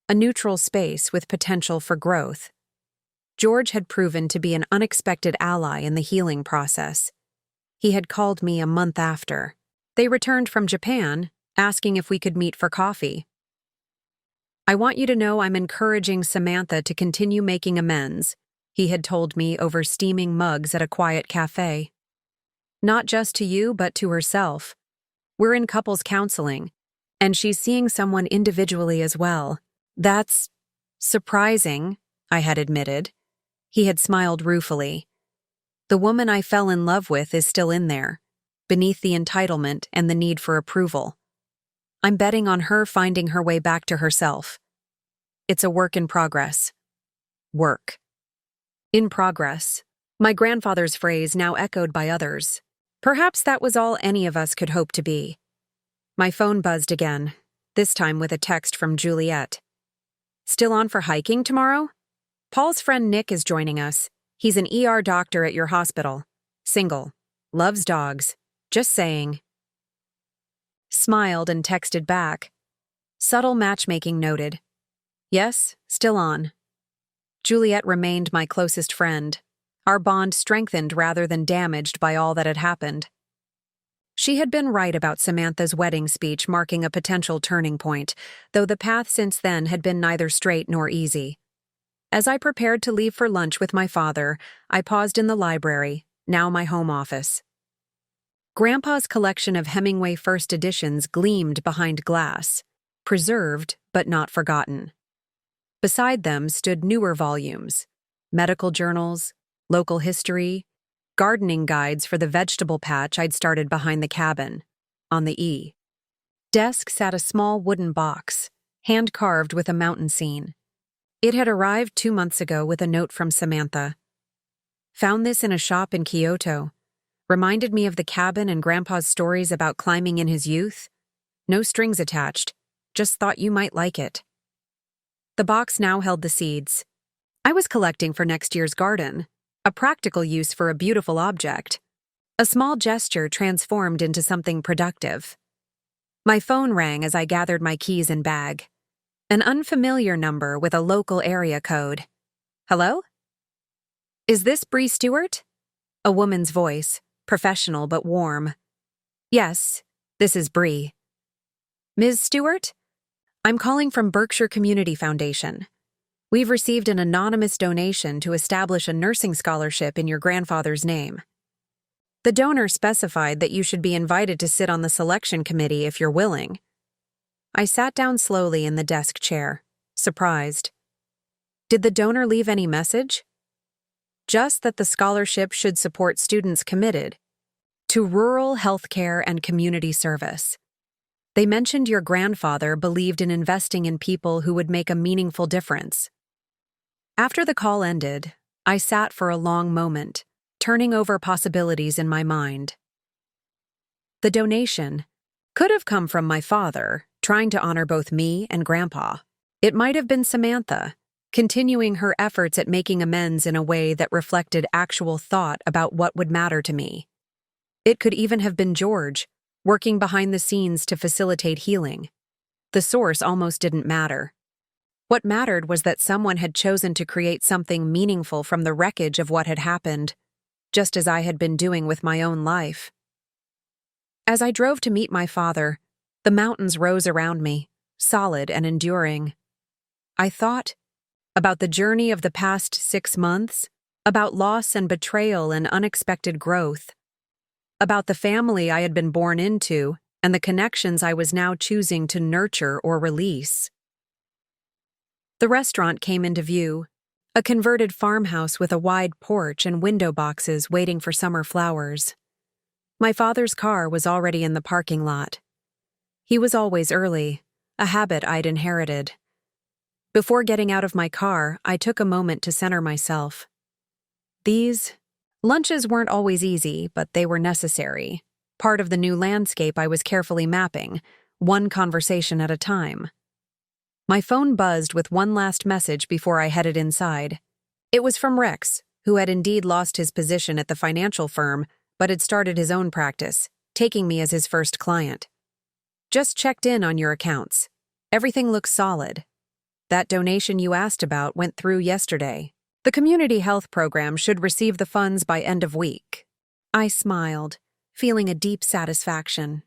Speaker 1: A neutral space with potential for growth. George had proven to be an unexpected ally in the healing process. He had called me a month after. They returned from Japan, asking if we could meet for coffee. I want you to know I'm encouraging Samantha to continue making amends, he had told me over steaming mugs at a quiet cafe. Not just to you, but to herself. We're in couples counseling, and she's seeing someone individually as well. That's surprising, I had admitted. He had smiled ruefully. The woman I fell in love with is still in there, beneath the entitlement and the need for approval. I'm betting on her finding her way back to herself. It's a work in progress. Work. In progress. My grandfather's phrase now echoed by others. Perhaps that was all any of us could hope to be. My phone buzzed again, this time with a text from Juliet. Still on for hiking tomorrow? Paul's friend Nick is joining us. He's an ER doctor at your hospital. Single. Loves dogs. Just saying. Smiled and texted back. Subtle matchmaking noted. Yes, still on. Juliet remained my closest friend. Our bond strengthened rather than damaged by all that had happened. She had been right about Samantha's wedding speech marking a potential turning point, though the path since then had been neither straight nor easy. As I prepared to leave for lunch with my father, I paused in the library, now my home office. Grandpa's collection of Hemingway first editions gleamed behind glass, preserved but not forgotten. Beside them stood newer volumes, medical journals, local history, gardening guides for the vegetable patch I'd started behind the cabin, on the E. Desk sat a small wooden box, hand-carved with a mountain scene. It had arrived 2 months ago with a note from Samantha. Found this in a shop in Kyoto. Reminded me of the cabin and Grandpa's stories about climbing in his youth. No strings attached. Just thought you might like it. The box now held the seeds. I was collecting for next year's garden. A practical use for a beautiful object. A small gesture transformed into something productive. My phone rang as I gathered my keys and bag. An unfamiliar number with a local area code. Hello? Is this Bree Stewart? A woman's voice, professional but warm. Yes, this is Bree. Ms. Stewart? I'm calling from Berkshire Community Foundation. We've received an anonymous donation to establish a nursing scholarship in your grandfather's name. The donor specified that you should be invited to sit on the selection committee if you're willing. I sat down slowly in the desk chair, surprised. Did the donor leave any message? Just that the scholarship should support students committed to rural healthcare and community service. They mentioned your grandfather believed in investing in people who would make a meaningful difference. After the call ended, I sat for a long moment, turning over possibilities in my mind. The donation could have come from my father, trying to honor both me and Grandpa. It might have been Samantha, continuing her efforts at making amends in a way that reflected actual thought about what would matter to me. It could even have been George, working behind the scenes to facilitate healing. The source almost didn't matter. What mattered was that someone had chosen to create something meaningful from the wreckage of what had happened, just as I had been doing with my own life. As I drove to meet my father, the mountains rose around me, solid and enduring. I thought about the journey of the past 6 months, about loss and betrayal and unexpected growth, about the family I had been born into and the connections I was now choosing to nurture or release. The restaurant came into view, a converted farmhouse with a wide porch and window boxes waiting for summer flowers. My father's car was already in the parking lot. He was always early, a habit I'd inherited. Before getting out of my car, I took a moment to center myself. These lunches weren't always easy, but they were necessary, part of the new landscape I was carefully mapping, one conversation at a time. My phone buzzed with one last message before I headed inside. It was from Rex, who had indeed lost his position at the financial firm, but had started his own practice, taking me as his first client. Just checked in on your accounts. Everything looks solid. That donation you asked about went through yesterday. The community health program should receive the funds by end of week. I smiled, feeling a deep satisfaction.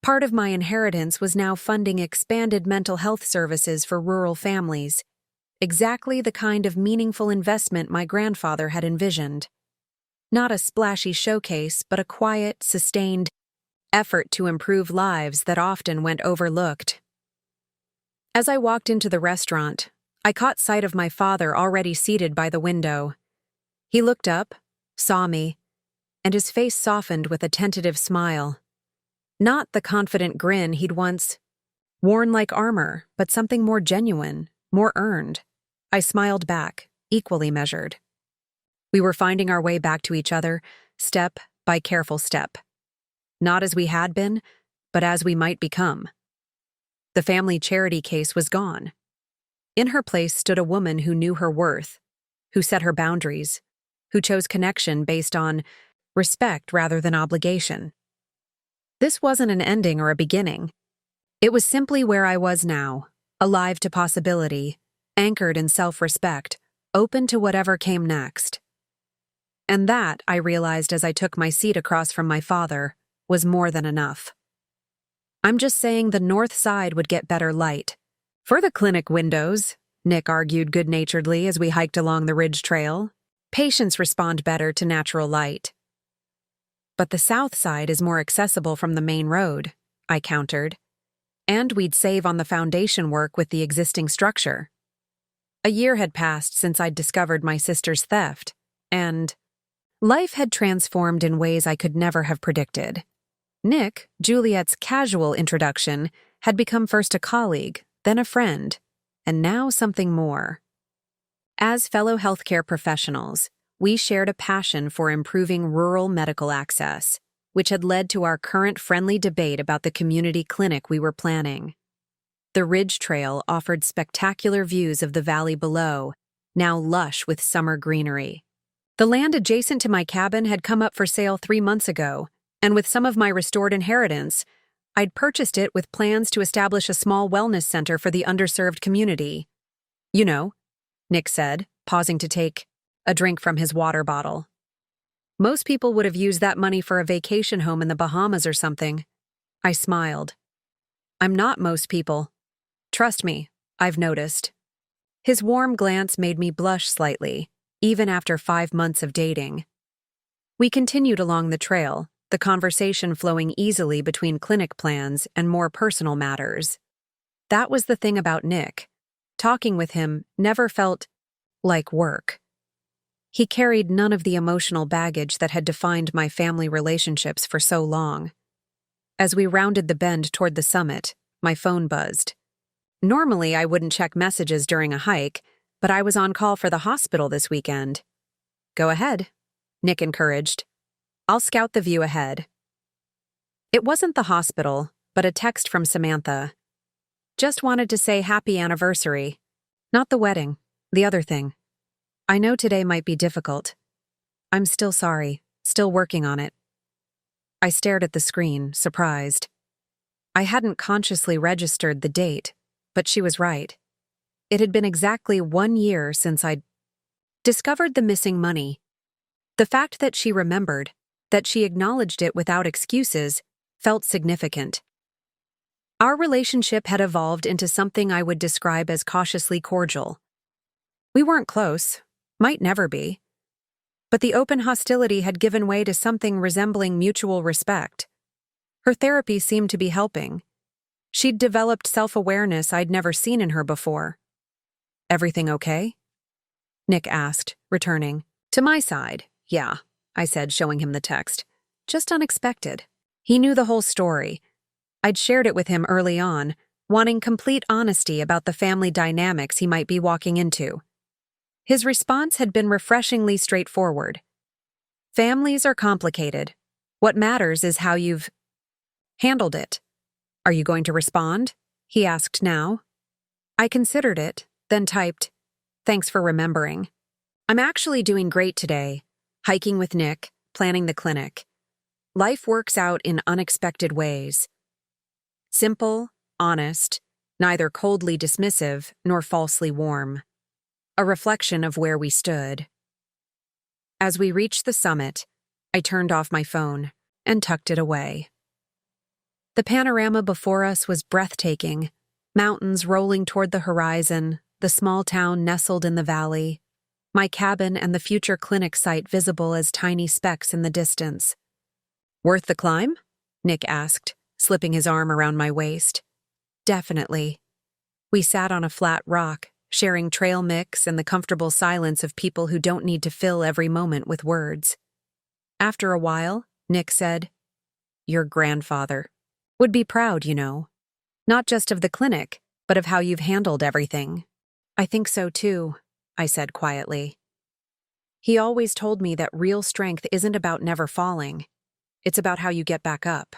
Speaker 1: Part of my inheritance was now funding expanded mental health services for rural families, exactly the kind of meaningful investment my grandfather had envisioned. Not a splashy showcase, but a quiet, sustained effort to improve lives that often went overlooked. As I walked into the restaurant, I caught sight of my father already seated by the window. He looked up, saw me, and his face softened with a tentative smile. Not the confident grin he'd once worn like armor, but something more genuine, more earned. I smiled back, equally measured. We were finding our way back to each other, step by careful step. Not as we had been, but as we might become. The family charity case was gone. In her place stood a woman who knew her worth, who set her boundaries, who chose connection based on respect rather than obligation. This wasn't an ending or a beginning. It was simply where I was now, alive to possibility, anchored in self-respect, open to whatever came next. And that, I realized as I took my seat across from my father, was more than enough. I'm just saying the north side would get better light. For the clinic windows, Nick argued good-naturedly as we hiked along the ridge trail, patients respond better to natural light. But the south side is more accessible from the main road, I countered. And we'd save on the foundation work with the existing structure. A year had passed since I'd discovered my sister's theft, and life had transformed in ways I could never have predicted. Nick, Juliet's casual introduction, had become first a colleague, then a friend, and now something more. As fellow healthcare professionals, we shared a passion for improving rural medical access, which had led to our current friendly debate about the community clinic we were planning. The Ridge Trail offered spectacular views of the valley below, now lush with summer greenery. The land adjacent to my cabin had come up for sale 3 months ago, and with some of my restored inheritance, I'd purchased it with plans to establish a small wellness center for the underserved community. You know, Nick said, pausing to take a drink from his water bottle. Most people would have used that money for a vacation home in the Bahamas or something. I smiled. I'm not most people. Trust me, I've noticed. His warm glance made me blush slightly, even after 5 months of dating. We continued along the trail, the conversation flowing easily between clinic plans and more personal matters. That was the thing about Nick. Talking with him never felt like work. He carried none of the emotional baggage that had defined my family relationships for so long. As we rounded the bend toward the summit, my phone buzzed. Normally, I wouldn't check messages during a hike, but I was on call for the hospital this weekend. Go ahead, Nick encouraged. I'll scout the view ahead. It wasn't the hospital, but a text from Samantha. Just wanted to say happy anniversary. Not the wedding, the other thing. I know today might be difficult. I'm still sorry, still working on it. I stared at the screen, surprised. I hadn't consciously registered the date, but she was right. It had been exactly 1 year since I'd discovered the missing money. The fact that she remembered, that she acknowledged it without excuses, felt significant. Our relationship had evolved into something I would describe as cautiously cordial. We weren't close, might never be. But the open hostility had given way to something resembling mutual respect. Her therapy seemed to be helping. She'd developed self-awareness I'd never seen in her before. Everything okay? Nick asked, returning. To my side, yeah, I said, showing him the text. Just unexpected. He knew the whole story. I'd shared it with him early on, wanting complete honesty about the family dynamics he might be walking into. His response had been refreshingly straightforward. Families are complicated. What matters is how you've handled it. Are you going to respond? He asked now. I considered it, then typed, thanks for remembering. I'm actually doing great today. Hiking with Nick, planning the clinic. Life works out in unexpected ways. Simple, honest, neither coldly dismissive nor falsely warm. A reflection of where we stood. As we reached the summit, I turned off my phone and tucked it away. The panorama before us was breathtaking, mountains rolling toward the horizon, the small town nestled in the valley, my cabin and the future clinic site visible as tiny specks in the distance. Worth the climb? Nick asked, slipping his arm around my waist. Definitely. We sat on a flat rock, sharing trail mix and the comfortable silence of people who don't need to fill every moment with words. After a while, Nick said, Your grandfather would be proud, you know. Not just of the clinic, but of how you've handled everything. I think so too, I said quietly. He always told me that real strength isn't about never falling. It's about how you get back up.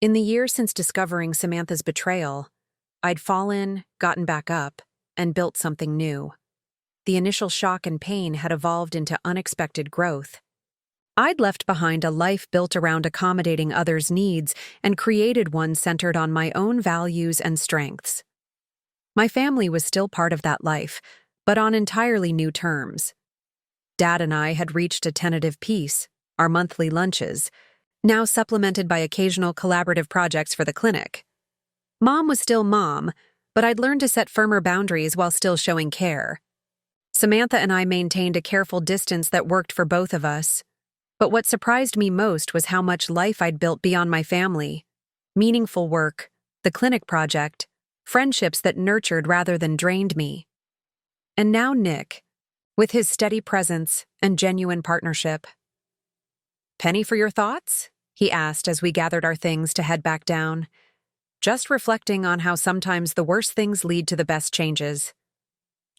Speaker 1: In the years since discovering Samantha's betrayal, I'd fallen, gotten back up, and built something new. The initial shock and pain had evolved into unexpected growth. I'd left behind a life built around accommodating others' needs and created one centered on my own values and strengths. My family was still part of that life, but on entirely new terms. Dad and I had reached a tentative peace, our monthly lunches, now supplemented by occasional collaborative projects for the clinic. Mom was still Mom, but I'd learned to set firmer boundaries while still showing care. Samantha and I maintained a careful distance that worked for both of us. But what surprised me most was how much life I'd built beyond my family. Meaningful work, the clinic project, friendships that nurtured rather than drained me. And now Nick, with his steady presence and genuine partnership. Penny for your thoughts? He asked as we gathered our things to head back down. Just reflecting on how sometimes the worst things lead to the best changes.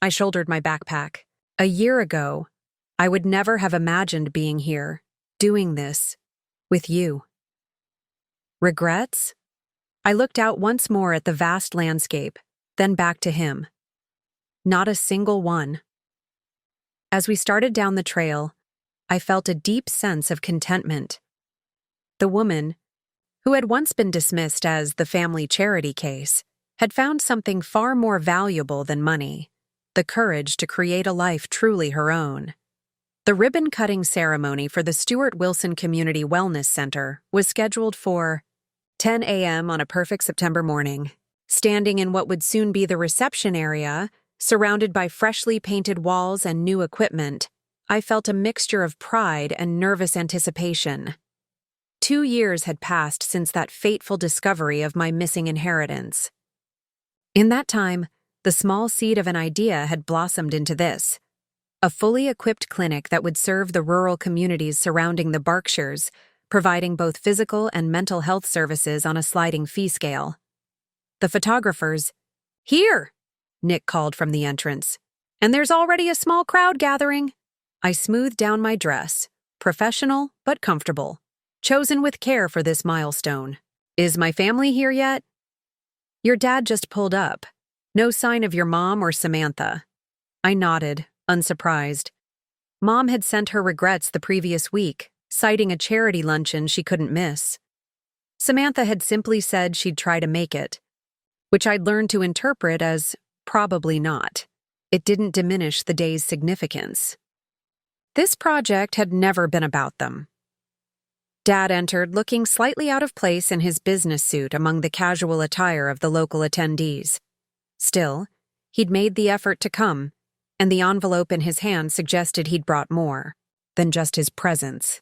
Speaker 1: I shouldered my backpack. A year ago, I would never have imagined being here, doing this, with you. Regrets? I looked out once more at the vast landscape, then back to him. Not a single one. As we started down the trail, I felt a deep sense of contentment. The woman, who had once been dismissed as the family charity case, had found something far more valuable than money, the courage to create a life truly her own. The ribbon-cutting ceremony for the Stuart Wilson Community Wellness Center was scheduled for 10 a.m. on a perfect September morning. Standing in what would soon be the reception area, surrounded by freshly painted walls and new equipment, I felt a mixture of pride and nervous anticipation. 2 years had passed since that fateful discovery of my missing inheritance. In that time, the small seed of an idea had blossomed into this. A fully equipped clinic that would serve the rural communities surrounding the Berkshires, providing both physical and mental health services on a sliding fee scale. The photographers, "Here!" Nick called from the entrance. And there's already a small crowd gathering. I smoothed down my dress, professional but comfortable, chosen with care for this milestone. Is my family here yet? Your dad just pulled up. No sign of your mom or Samantha. I nodded, unsurprised. Mom had sent her regrets the previous week, citing a charity luncheon she couldn't miss. Samantha had simply said she'd try to make it, which I'd learned to interpret as probably not. It didn't diminish the day's significance. This project had never been about them. Dad entered looking slightly out of place in his business suit among the casual attire of the local attendees. Still, he'd made the effort to come, and the envelope in his hand suggested he'd brought more than just his presence.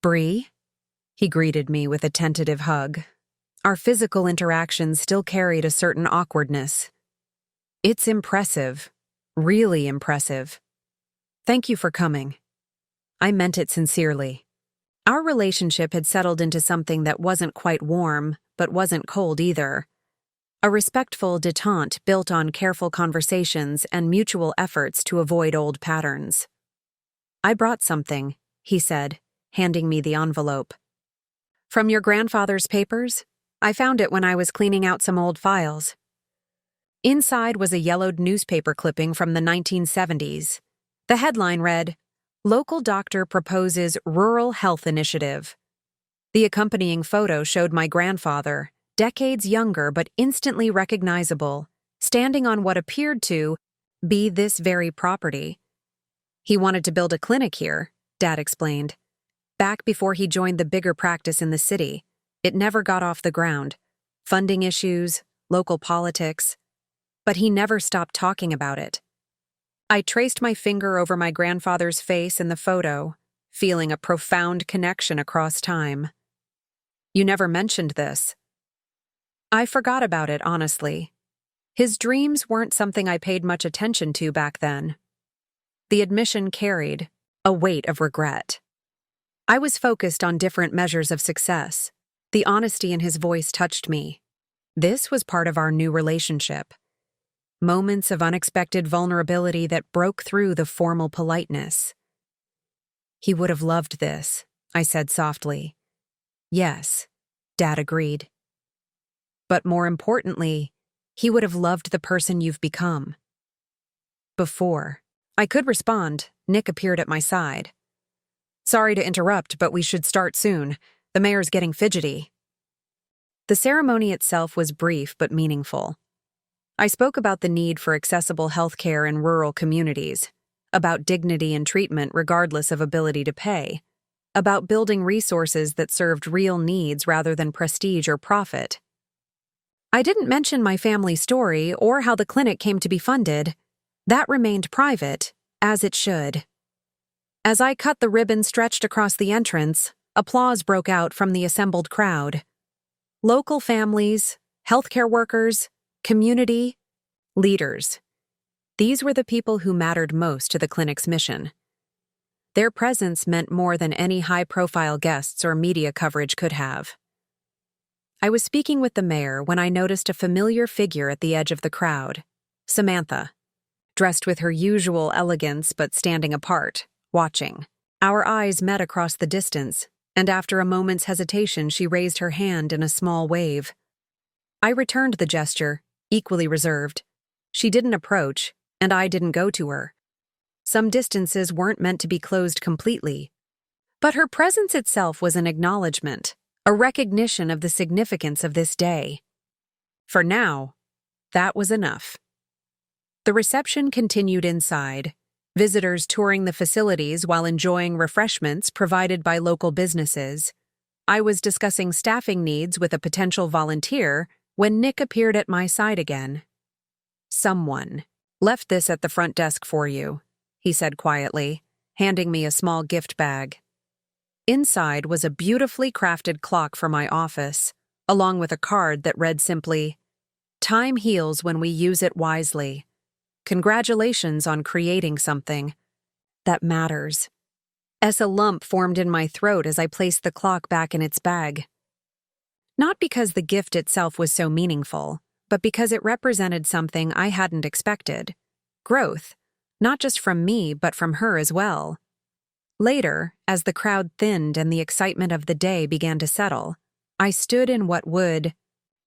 Speaker 1: Bree? He greeted me with a tentative hug. Our physical interactions still carried a certain awkwardness. It's impressive. Really impressive. Thank you for coming. I meant it sincerely. Our relationship had settled into something that wasn't quite warm, but wasn't cold either. A respectful détente built on careful conversations and mutual efforts to avoid old patterns. I brought something, he said, handing me the envelope. From your grandfather's papers? I found it when I was cleaning out some old files. Inside was a yellowed newspaper clipping from the 1970s. The headline read, "Local Doctor Proposes Rural Health Initiative." The accompanying photo showed my grandfather, decades younger but instantly recognizable, standing on what appeared to be this very property. He wanted to build a clinic here, Dad explained. Back before he joined the bigger practice in the city, it never got off the ground. Funding issues, local politics. But he never stopped talking about it. I traced my finger over my grandfather's face in the photo, feeling a profound connection across time. You never mentioned this. I forgot about it, honestly. His dreams weren't something I paid much attention to back then. The admission carried a weight of regret. I was focused on different measures of success. The honesty in his voice touched me. This was part of our new relationship. Moments of unexpected vulnerability that broke through the formal politeness. He would have loved this, I said softly. Yes, Dad agreed. But more importantly, he would have loved the person you've become. Before I could respond, Nick appeared at my side. Sorry to interrupt, but we should start soon. The mayor's getting fidgety. The ceremony itself was brief but meaningful. I spoke about the need for accessible health care in rural communities, about dignity and treatment regardless of ability to pay, about building resources that served real needs rather than prestige or profit. I didn't mention my family story or how the clinic came to be funded. That remained private, as it should. As I cut the ribbon stretched across the entrance, applause broke out from the assembled crowd. Local families, healthcare workers, community, leaders. These were the people who mattered most to the clinic's mission. Their presence meant more than any high-profile guests or media coverage could have. I was speaking with the mayor when I noticed a familiar figure at the edge of the crowd, Samantha, dressed with her usual elegance but standing apart, watching. Our eyes met across the distance, and after a moment's hesitation she raised her hand in a small wave. I returned the gesture, equally reserved. She didn't approach, and I didn't go to her. Some distances weren't meant to be closed completely. But her presence itself was an acknowledgement, a recognition of the significance of this day. For now, that was enough. The reception continued inside, visitors touring the facilities while enjoying refreshments provided by local businesses. I was discussing staffing needs with a potential volunteer when Nick appeared at my side again. Someone left this at the front desk for you, he said quietly, handing me a small gift bag. Inside was a beautifully crafted clock for my office, along with a card that read simply, "Time heals when we use it wisely. Congratulations on creating something that matters." A lump formed in my throat as I placed the clock back in its bag. Not because the gift itself was so meaningful, but because it represented something I hadn't expected. growth, not just from me but from her as well. Later, as the crowd thinned and the excitement of the day began to settle, I stood in what would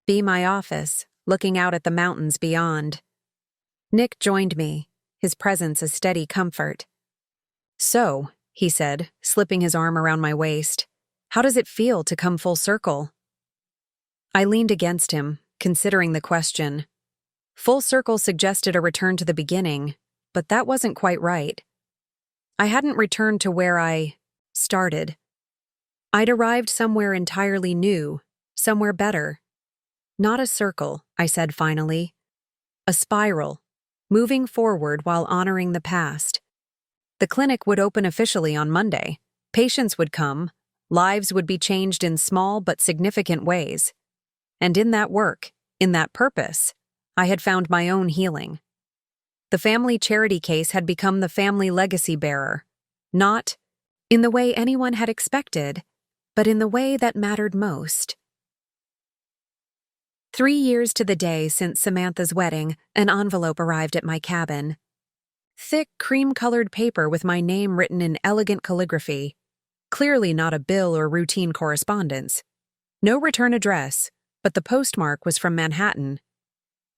Speaker 1: be my office, looking out at the mountains beyond. Nick joined me, his presence a steady comfort. "So," he said, slipping his arm around my waist, "how does it feel to come full circle?" I leaned against him, considering the question. Full circle suggested a return to the beginning, but that wasn't quite right. I hadn't returned to where I started. I'd arrived somewhere entirely new, somewhere better. "Not a circle," I said finally. "A spiral, moving forward while honoring the past." The clinic would open officially on Monday. Patients would come, lives would be changed in small but significant ways. And in that work, in that purpose, I had found my own healing. The family charity case had become the family legacy bearer, not in the way anyone had expected, but in the way that mattered most. 3 years to the day since Samantha's wedding, an envelope arrived at my cabin. Thick, cream-colored paper with my name written in elegant calligraphy. Clearly not a bill or routine correspondence. No return address, but the postmark was from Manhattan.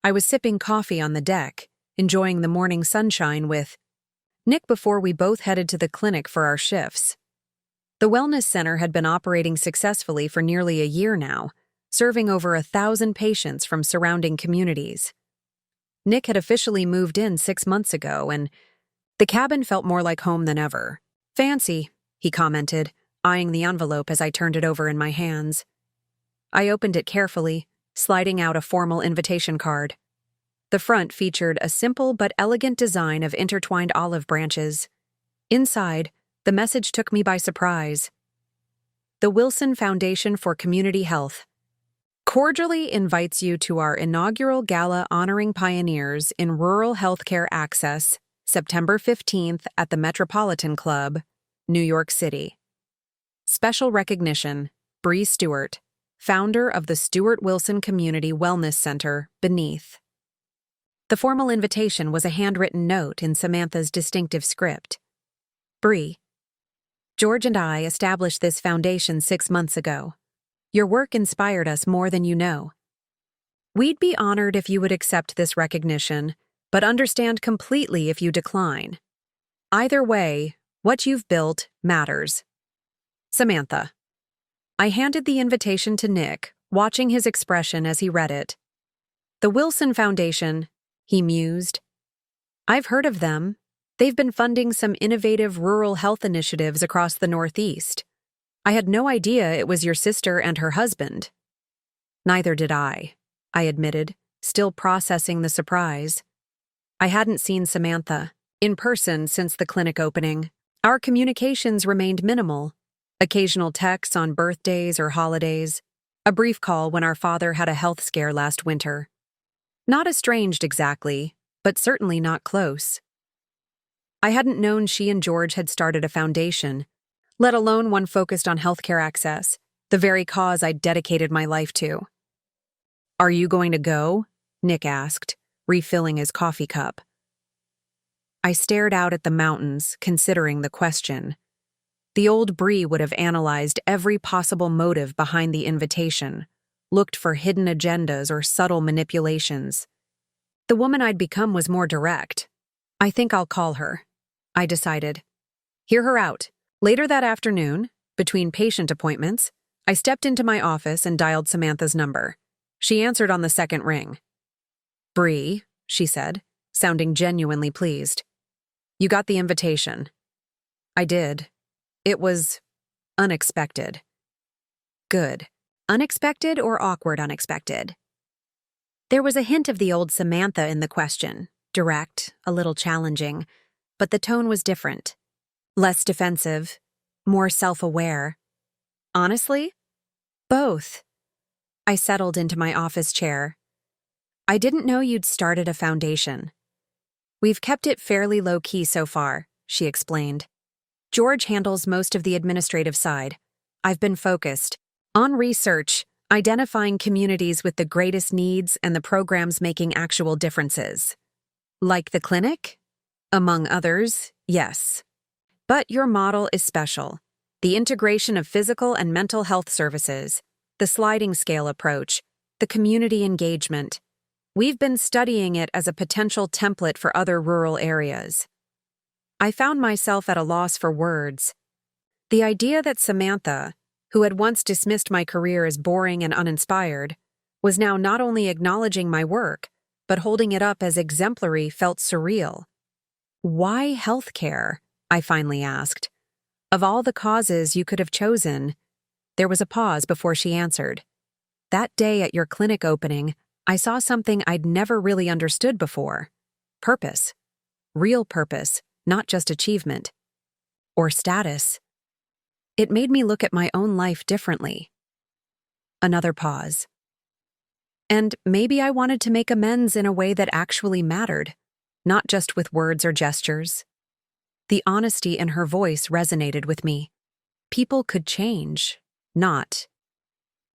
Speaker 1: I was sipping coffee on the deck, enjoying the morning sunshine with Nick before we both headed to the clinic for our shifts. The wellness center had been operating successfully for nearly a year now, serving over 1,000 patients from surrounding communities. Nick had officially moved in 6 months ago, and the cabin felt more like home than ever. "Fancy," he commented, eyeing the envelope as I turned it over in my hands. I opened it carefully, sliding out a formal invitation card. The front featured a simple but elegant design of intertwined olive branches. Inside, the message took me by surprise. "The Wilson Foundation for Community Health cordially invites you to our inaugural gala honoring pioneers in rural healthcare access, September 15th at the Metropolitan Club, New York City. Special recognition, Bree Stewart, founder of the Stewart Wilson Community Wellness Center, beneath." The formal invitation was a handwritten note in Samantha's distinctive script. "Bree, George and I established this foundation 6 months ago. Your work inspired us more than you know. We'd be honored if you would accept this recognition, but understand completely if you decline. Either way, what you've built matters. Samantha." I handed the invitation to Nick, watching his expression as he read it. "The Wilson Foundation," he mused. "I've heard of them. They've been funding some innovative rural health initiatives across the Northeast. I had no idea it was your sister and her husband." "Neither did I admitted, still processing the surprise. I hadn't seen Samantha in person since the clinic opening. Our communications remained minimal. Occasional texts on birthdays or holidays. A brief call when our father had a health scare last winter. Not estranged exactly, but certainly not close. I hadn't known she and George had started a foundation, let alone one focused on healthcare access, the very cause I'd dedicated my life to. "Are you going to go?" Nick asked, refilling his coffee cup. I stared out at the mountains, considering the question. The old Bree would have analyzed every possible motive behind the invitation, looked for hidden agendas or subtle manipulations. The woman I'd become was more direct. "I think I'll call her," I decided. "Hear her out." Later that afternoon, between patient appointments, I stepped into my office and dialed Samantha's number. She answered on the second ring. "Bree," she said, sounding genuinely pleased. "You got the invitation." I did. It was unexpected. Good. Unexpected or awkward unexpected? There was a hint of the old Samantha in the question, direct, a little challenging, but the tone was different. Less defensive, more self-aware. Honestly, both. I settled into my office chair. "I didn't know you'd started a foundation." "We've kept it fairly low-key so far," she explained. "George handles most of the administrative side. I've been focused on research, identifying communities with the greatest needs and the programs making actual differences." Like the clinic? Among others, yes. But your model is special. The integration of physical and mental health services, the sliding scale approach, the community engagement. We've been studying it as a potential template for other rural areas. I found myself at a loss for words. The idea that Samantha, who had once dismissed my career as boring and uninspired, was now not only acknowledging my work, but holding it up as exemplary felt surreal. Why healthcare? I finally asked. Of all the causes you could have chosen, there was a pause before she answered. That day at your clinic opening, I saw something I'd never really understood before. Purpose. Real purpose, not just achievement. Or status. It made me look at my own life differently. Another pause. And maybe I wanted to make amends in a way that actually mattered, not just with words or gestures. The honesty in her voice resonated with me. People could change, not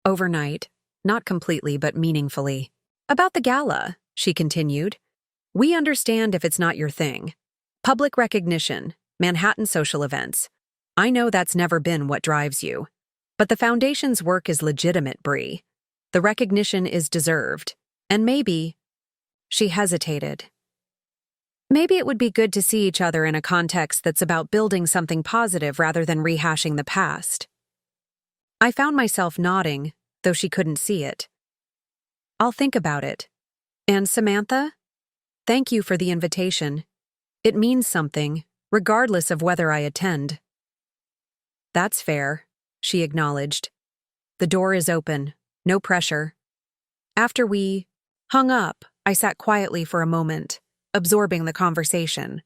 Speaker 1: overnight, not completely but meaningfully. About the gala, she continued, we understand if it's not your thing. Public recognition, Manhattan social events. I know that's never been what drives you. But the Foundation's work is legitimate, Bree. The recognition is deserved. And maybe, she hesitated. Maybe it would be good to see each other in a context that's about building something positive rather than rehashing the past. I found myself nodding, though she couldn't see it. I'll think about it. And Samantha? Thank you for the invitation. It means something, regardless of whether I attend. That's fair, she acknowledged. The door is open, no pressure. After we hung up, I sat quietly for a moment, absorbing the conversation.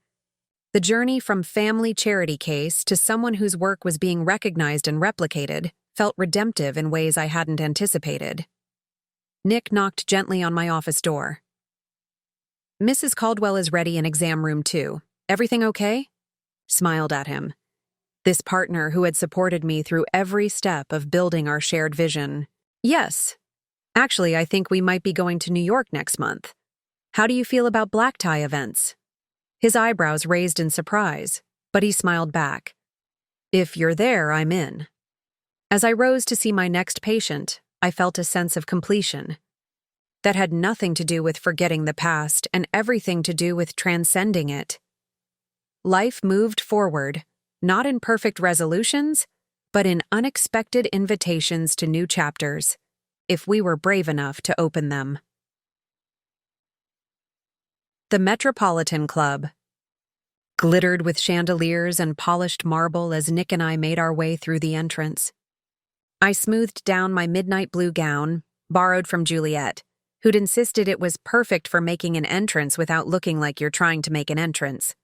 Speaker 1: The journey from family charity case to someone whose work was being recognized and replicated felt redemptive in ways I hadn't anticipated. Nick knocked gently on my office door. Mrs. Caldwell is ready in exam room 2. Everything okay? Smiled at him. This partner who had supported me through every step of building our shared vision. Yes. Actually, I think we might be going to New York next month. How do you feel about black tie events? His eyebrows raised in surprise, but he smiled back. If you're there, I'm in. As I rose to see my next patient, I felt a sense of completion. That had nothing to do with forgetting the past and everything to do with transcending it. Life moved forward, not in perfect resolutions, but in unexpected invitations to new chapters, if we were brave enough to open them. The Metropolitan Club glittered with chandeliers and polished marble as Nick and I made our way through the entrance. I smoothed down my midnight blue gown, borrowed from Juliet, who'd insisted it was perfect for making an entrance without looking like you're trying to make an entrance.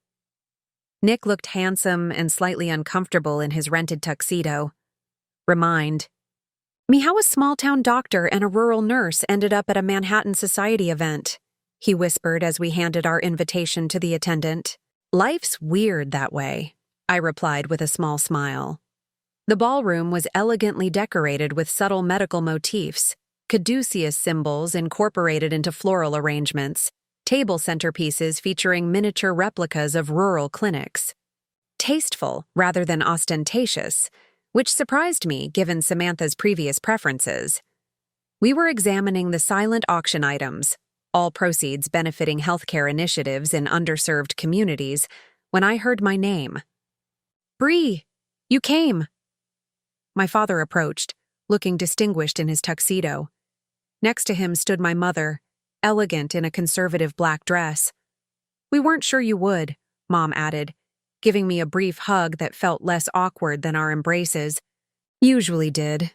Speaker 1: Nick looked handsome and slightly uncomfortable in his rented tuxedo. Remind me how a small-town doctor and a rural nurse ended up at a Manhattan Society event, he whispered as we handed our invitation to the attendant. Life's weird that way, I replied with a small smile. The ballroom was elegantly decorated with subtle medical motifs, caduceus symbols incorporated into floral arrangements, table centerpieces featuring miniature replicas of rural clinics. Tasteful rather than ostentatious, which surprised me given Samantha's previous preferences. We were examining the silent auction items, all proceeds benefiting healthcare initiatives in underserved communities, when I heard my name. Bree, you came. My father approached, looking distinguished in his tuxedo. Next to him stood my mother, elegant in a conservative black dress. We weren't sure you would, Mom added, giving me a brief hug that felt less awkward than our embraces. Usually did.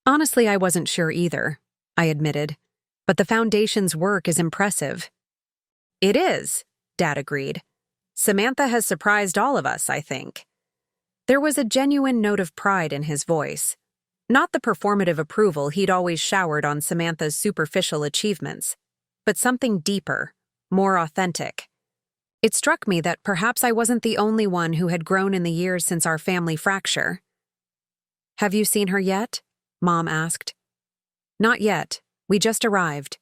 Speaker 1: Honestly, I wasn't sure either, I admitted, but the Foundation's work is impressive. It is, Dad agreed. Samantha has surprised all of us, I think. There was a genuine note of pride in his voice, not the performative approval he'd always showered on Samantha's superficial achievements, but something deeper, more authentic. It struck me that perhaps I wasn't the only one who had grown in the years since our family fracture. Have you seen her yet? Mom asked. Not yet. We just arrived.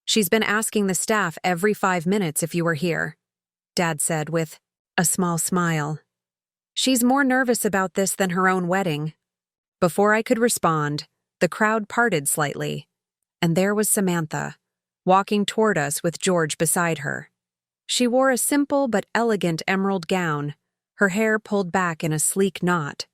Speaker 1: She's been asking the staff every 5 minutes if you were here, Dad said with a small smile. She's more nervous about this than her own wedding. Before I could respond, the crowd parted slightly, and there was Samantha, walking toward us with George beside her. She wore a simple but elegant emerald gown, her hair pulled back in a sleek knot.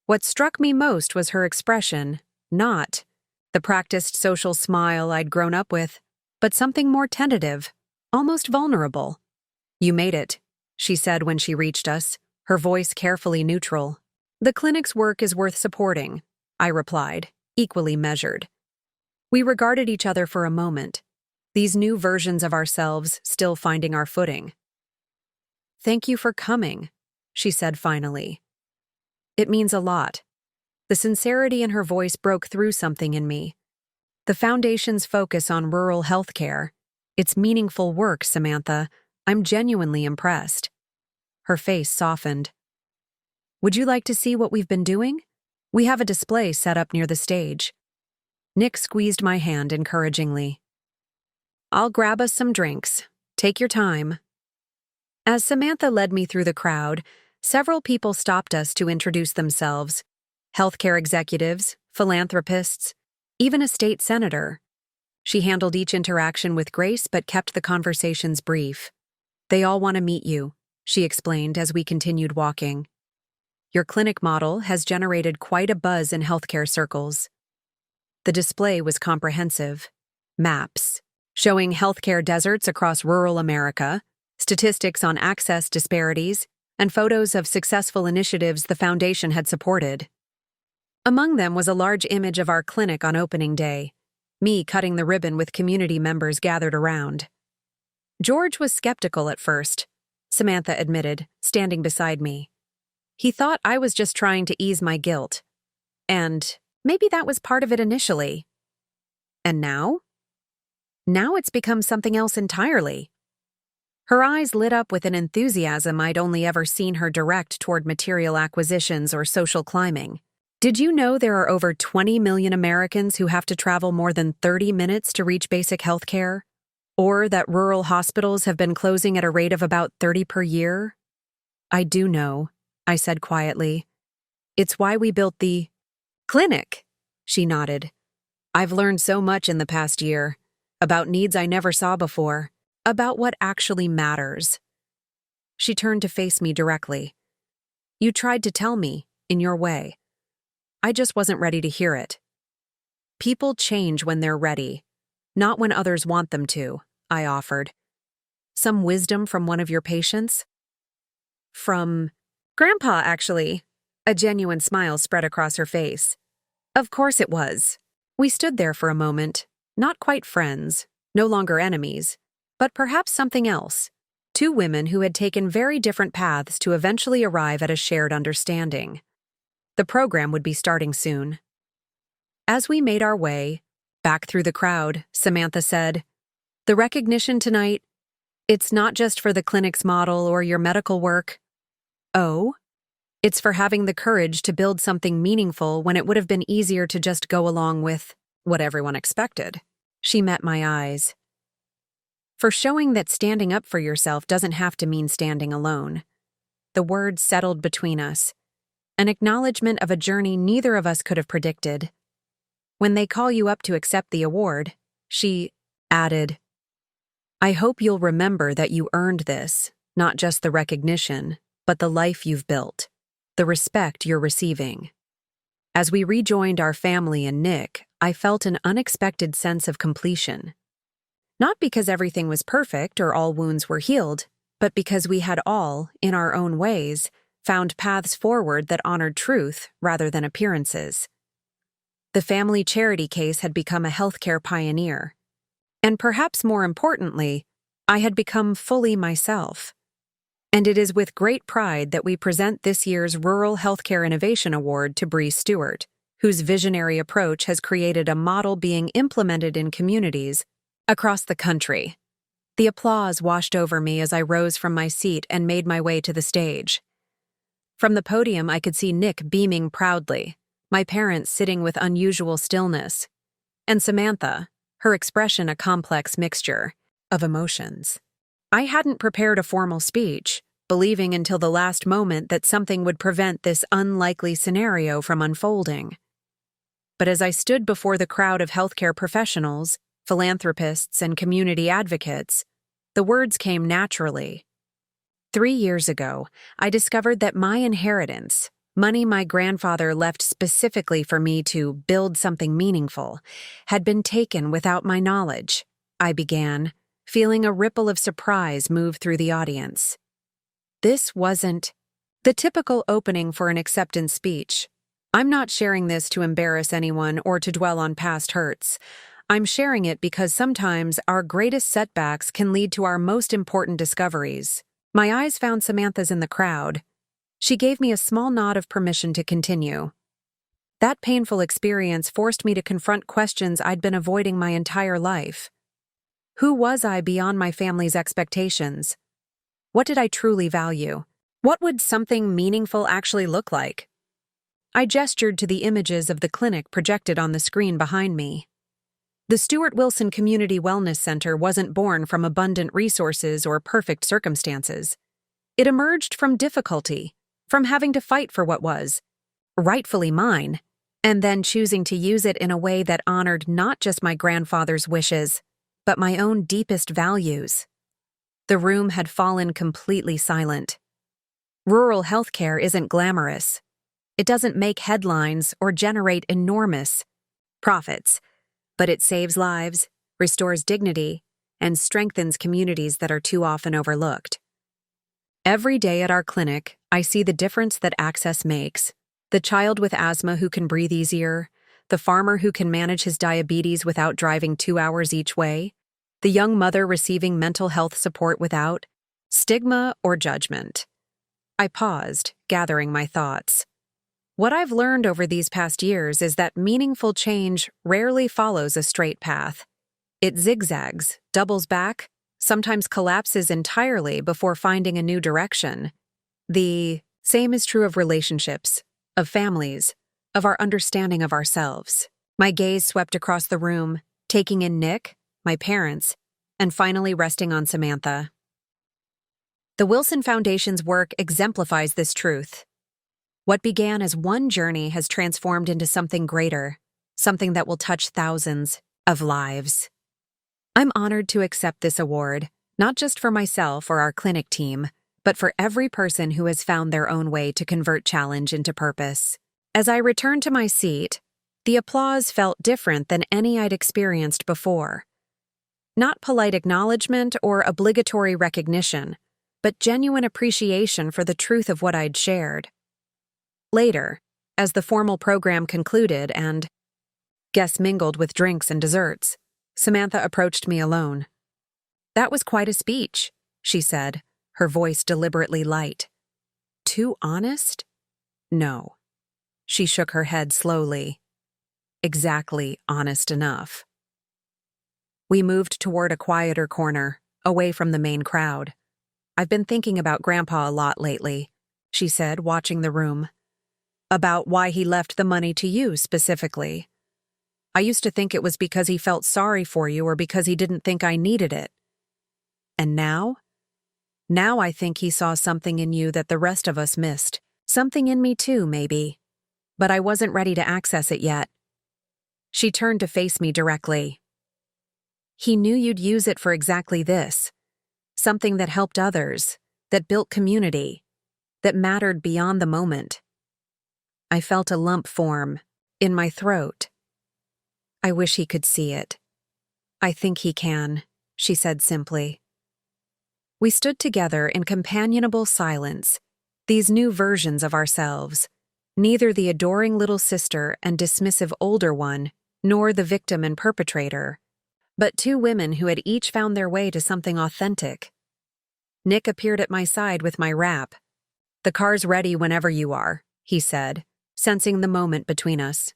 Speaker 1: What struck me most was her expression, not the practiced social smile I'd grown up with, but something more tentative, almost vulnerable. "You made it," she said when she reached us, her voice carefully neutral. "The clinic's work is worth supporting," I replied, equally measured. We regarded each other for a moment, these new versions of ourselves still finding our footing. "Thank you for coming," she said finally. "It means a lot." The sincerity in her voice broke through something in me. The Foundation's focus on rural healthcare. It's meaningful work, Samantha. I'm genuinely impressed. Her face softened. "Would you like to see what we've been doing? We have a display set up near the stage." Nick squeezed my hand encouragingly. "I'll grab us some drinks. Take your time." As Samantha led me through the crowd, several people stopped us to introduce themselves. Healthcare executives, philanthropists, even a state senator. She handled each interaction with grace but kept the conversations brief. "They all want to meet you," she explained as we continued walking. "Your clinic model has generated quite a buzz in healthcare circles." The display was comprehensive. Maps, showing healthcare deserts across rural America, statistics on access disparities, and photos of successful initiatives the Foundation had supported. Among them was a large image of our clinic on opening day, me cutting the ribbon with community members gathered around. George was skeptical at first, Samantha admitted, standing beside me. He thought I was just trying to ease my guilt. And maybe that was part of it initially. And now? Now it's become something else entirely. Her eyes lit up with an enthusiasm I'd only ever seen her direct toward material acquisitions or social climbing. "Did you know there are over 20 million Americans who have to travel more than 30 minutes to reach basic health care? Or that rural hospitals have been closing at a rate of about 30 per year?" "I do know," I said quietly. "It's why we built the clinic," she nodded. "I've learned so much in the past year, about needs I never saw before, about what actually matters." She turned to face me directly. "You tried to tell me, in your way. I just wasn't ready to hear it." "People change when they're ready, not when others want them to," I offered. "Some wisdom from one of your patients?" "From Grandpa, actually." A genuine smile spread across her face. "Of course it was." We stood there for a moment, not quite friends, no longer enemies, but perhaps something else. Two women who had taken very different paths to eventually arrive at a shared understanding. The program would be starting soon. As we made our way back through the crowd, Samantha said, "The recognition tonight, it's not just for the clinic's model or your medical work. Oh, it's for having the courage to build something meaningful when it would have been easier to just go along with what everyone expected." She met my eyes. "For showing that standing up for yourself doesn't have to mean standing alone." The words settled between us, an acknowledgement of a journey neither of us could have predicted. "When they call you up to accept the award," she added, "I hope you'll remember that you earned this, not just the recognition, but the life you've built, the respect you're receiving." As we rejoined our family and Nick, I felt an unexpected sense of completion. Not because everything was perfect or all wounds were healed, but because we had all, in our own ways, found paths forward that honored truth rather than appearances. The family charity case had become a healthcare pioneer. And perhaps more importantly, I had become fully myself. And it is with great pride that we present this year's Rural Healthcare Innovation Award to Bree Stewart, whose visionary approach has created a model being implemented in communities across the country. The applause washed over me as I rose from my seat and made my way to the stage. From the podium, I could see Nick beaming proudly, my parents sitting with unusual stillness, and Samantha, her expression a complex mixture of emotions. I hadn't prepared a formal speech, believing until the last moment that something would prevent this unlikely scenario from unfolding. But as I stood before the crowd of healthcare professionals, philanthropists, and community advocates, the words came naturally. 3 years ago, I discovered that my inheritance, money my grandfather left specifically for me to build something meaningful, had been taken without my knowledge. I began, feeling a ripple of surprise move through the audience. This wasn't the typical opening for an acceptance speech. I'm not sharing this to embarrass anyone or to dwell on past hurts. I'm sharing it because sometimes our greatest setbacks can lead to our most important discoveries. My eyes found Samantha's in the crowd. She gave me a small nod of permission to continue. That painful experience forced me to confront questions I'd been avoiding my entire life. Who was I beyond my family's expectations? What did I truly value? What would something meaningful actually look like? I gestured to the images of the clinic projected on the screen behind me. The Stuart Wilson Community Wellness Center wasn't born from abundant resources or perfect circumstances. It emerged from difficulty, from having to fight for what was rightfully mine, and then choosing to use it in a way that honored not just my grandfather's wishes, but my own deepest values. The room had fallen completely silent. Rural healthcare isn't glamorous. It doesn't make headlines or generate enormous profits, but it saves lives, restores dignity, and strengthens communities that are too often overlooked. Every day at our clinic, I see the difference that access makes. The child with asthma who can breathe easier, the farmer who can manage his diabetes without driving 2 hours each way, the young mother receiving mental health support without stigma or judgment. I paused, gathering my thoughts. What I've learned over these past years is that meaningful change rarely follows a straight path. It zigzags, doubles back, sometimes collapses entirely before finding a new direction. The same is true of relationships, of families, of our understanding of ourselves. My gaze swept across the room, taking in Nick, my parents, and finally resting on Samantha. The Wilson Foundation's work exemplifies this truth. What began as one journey has transformed into something greater, something that will touch thousands of lives. I'm honored to accept this award, not just for myself or our clinic team, but for every person who has found their own way to convert challenge into purpose. As I returned to my seat, the applause felt different than any I'd experienced before. Not polite acknowledgement or obligatory recognition, but genuine appreciation for the truth of what I'd shared. Later, as the formal program concluded and guests mingled with drinks and desserts, Samantha approached me alone. "That was quite a speech," she said, her voice deliberately light. "Too honest?" "No." She shook her head slowly. "Exactly honest enough." We moved toward a quieter corner, away from the main crowd. "I've been thinking about Grandpa a lot lately," she said, watching the room. "About why he left the money to you specifically. I used to think it was because he felt sorry for you or because he didn't think I needed it. And now? Now I think he saw something in you that the rest of us missed. Something in me too, maybe. But I wasn't ready to access it yet." She turned to face me directly. "He knew you'd use it for exactly this. Something that helped others, that built community, that mattered beyond the moment." I felt a lump form in my throat. "I wish he could see it." "I think he can," she said simply. We stood together in companionable silence, these new versions of ourselves, neither the adoring little sister and dismissive older one, nor the victim and perpetrator, but two women who had each found their way to something authentic. Nick appeared at my side with my wrap. "The car's ready whenever you are," he said, sensing the moment between us.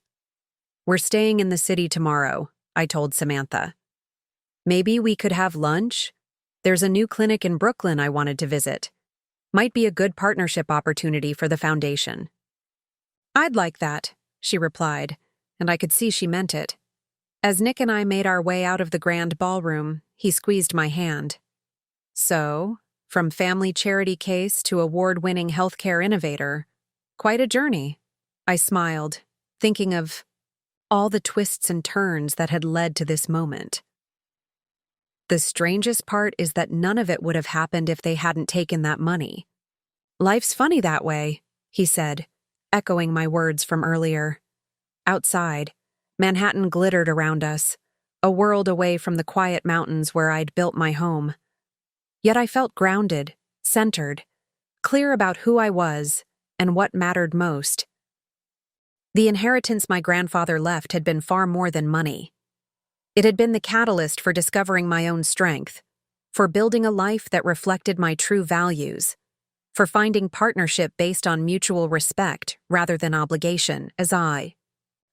Speaker 1: "We're staying in the city tomorrow," I told Samantha. "Maybe we could have lunch? There's a new clinic in Brooklyn I wanted to visit. Might be a good partnership opportunity for the foundation." "I'd like that," she replied, and I could see she meant it. As Nick and I made our way out of the grand ballroom, he squeezed my hand. So, from family charity case to award-winning healthcare innovator, quite a journey. I smiled, thinking of all the twists and turns that had led to this moment. The strangest part is that none of it would have happened if they hadn't taken that money. Life's funny that way, he said, echoing my words from earlier. Outside, Manhattan glittered around us, a world away from the quiet mountains where I'd built my home. Yet I felt grounded, centered, clear about who I was and what mattered most. The inheritance my grandfather left had been far more than money. It had been the catalyst for discovering my own strength, for building a life that reflected my true values, for finding partnership based on mutual respect rather than obligation,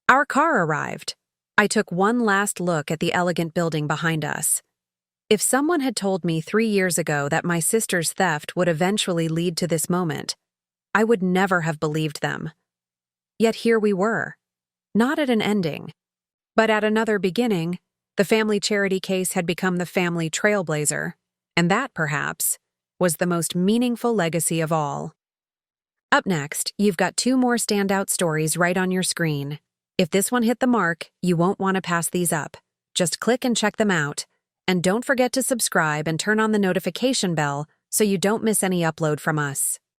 Speaker 1: Our car arrived. I took one last look at the elegant building behind us. If someone had told me 3 years ago that my sister's theft would eventually lead to this moment, I would never have believed them. Yet here we were, not at an ending, but at another beginning. The family charity case had become the family trailblazer, and that, perhaps, was the most meaningful legacy of all. Up next, you've got 2 more standout stories right on your screen. If this one hit the mark, you won't want to pass these up. Just click and check them out. And don't forget to subscribe and turn on the notification bell so you don't miss any upload from us.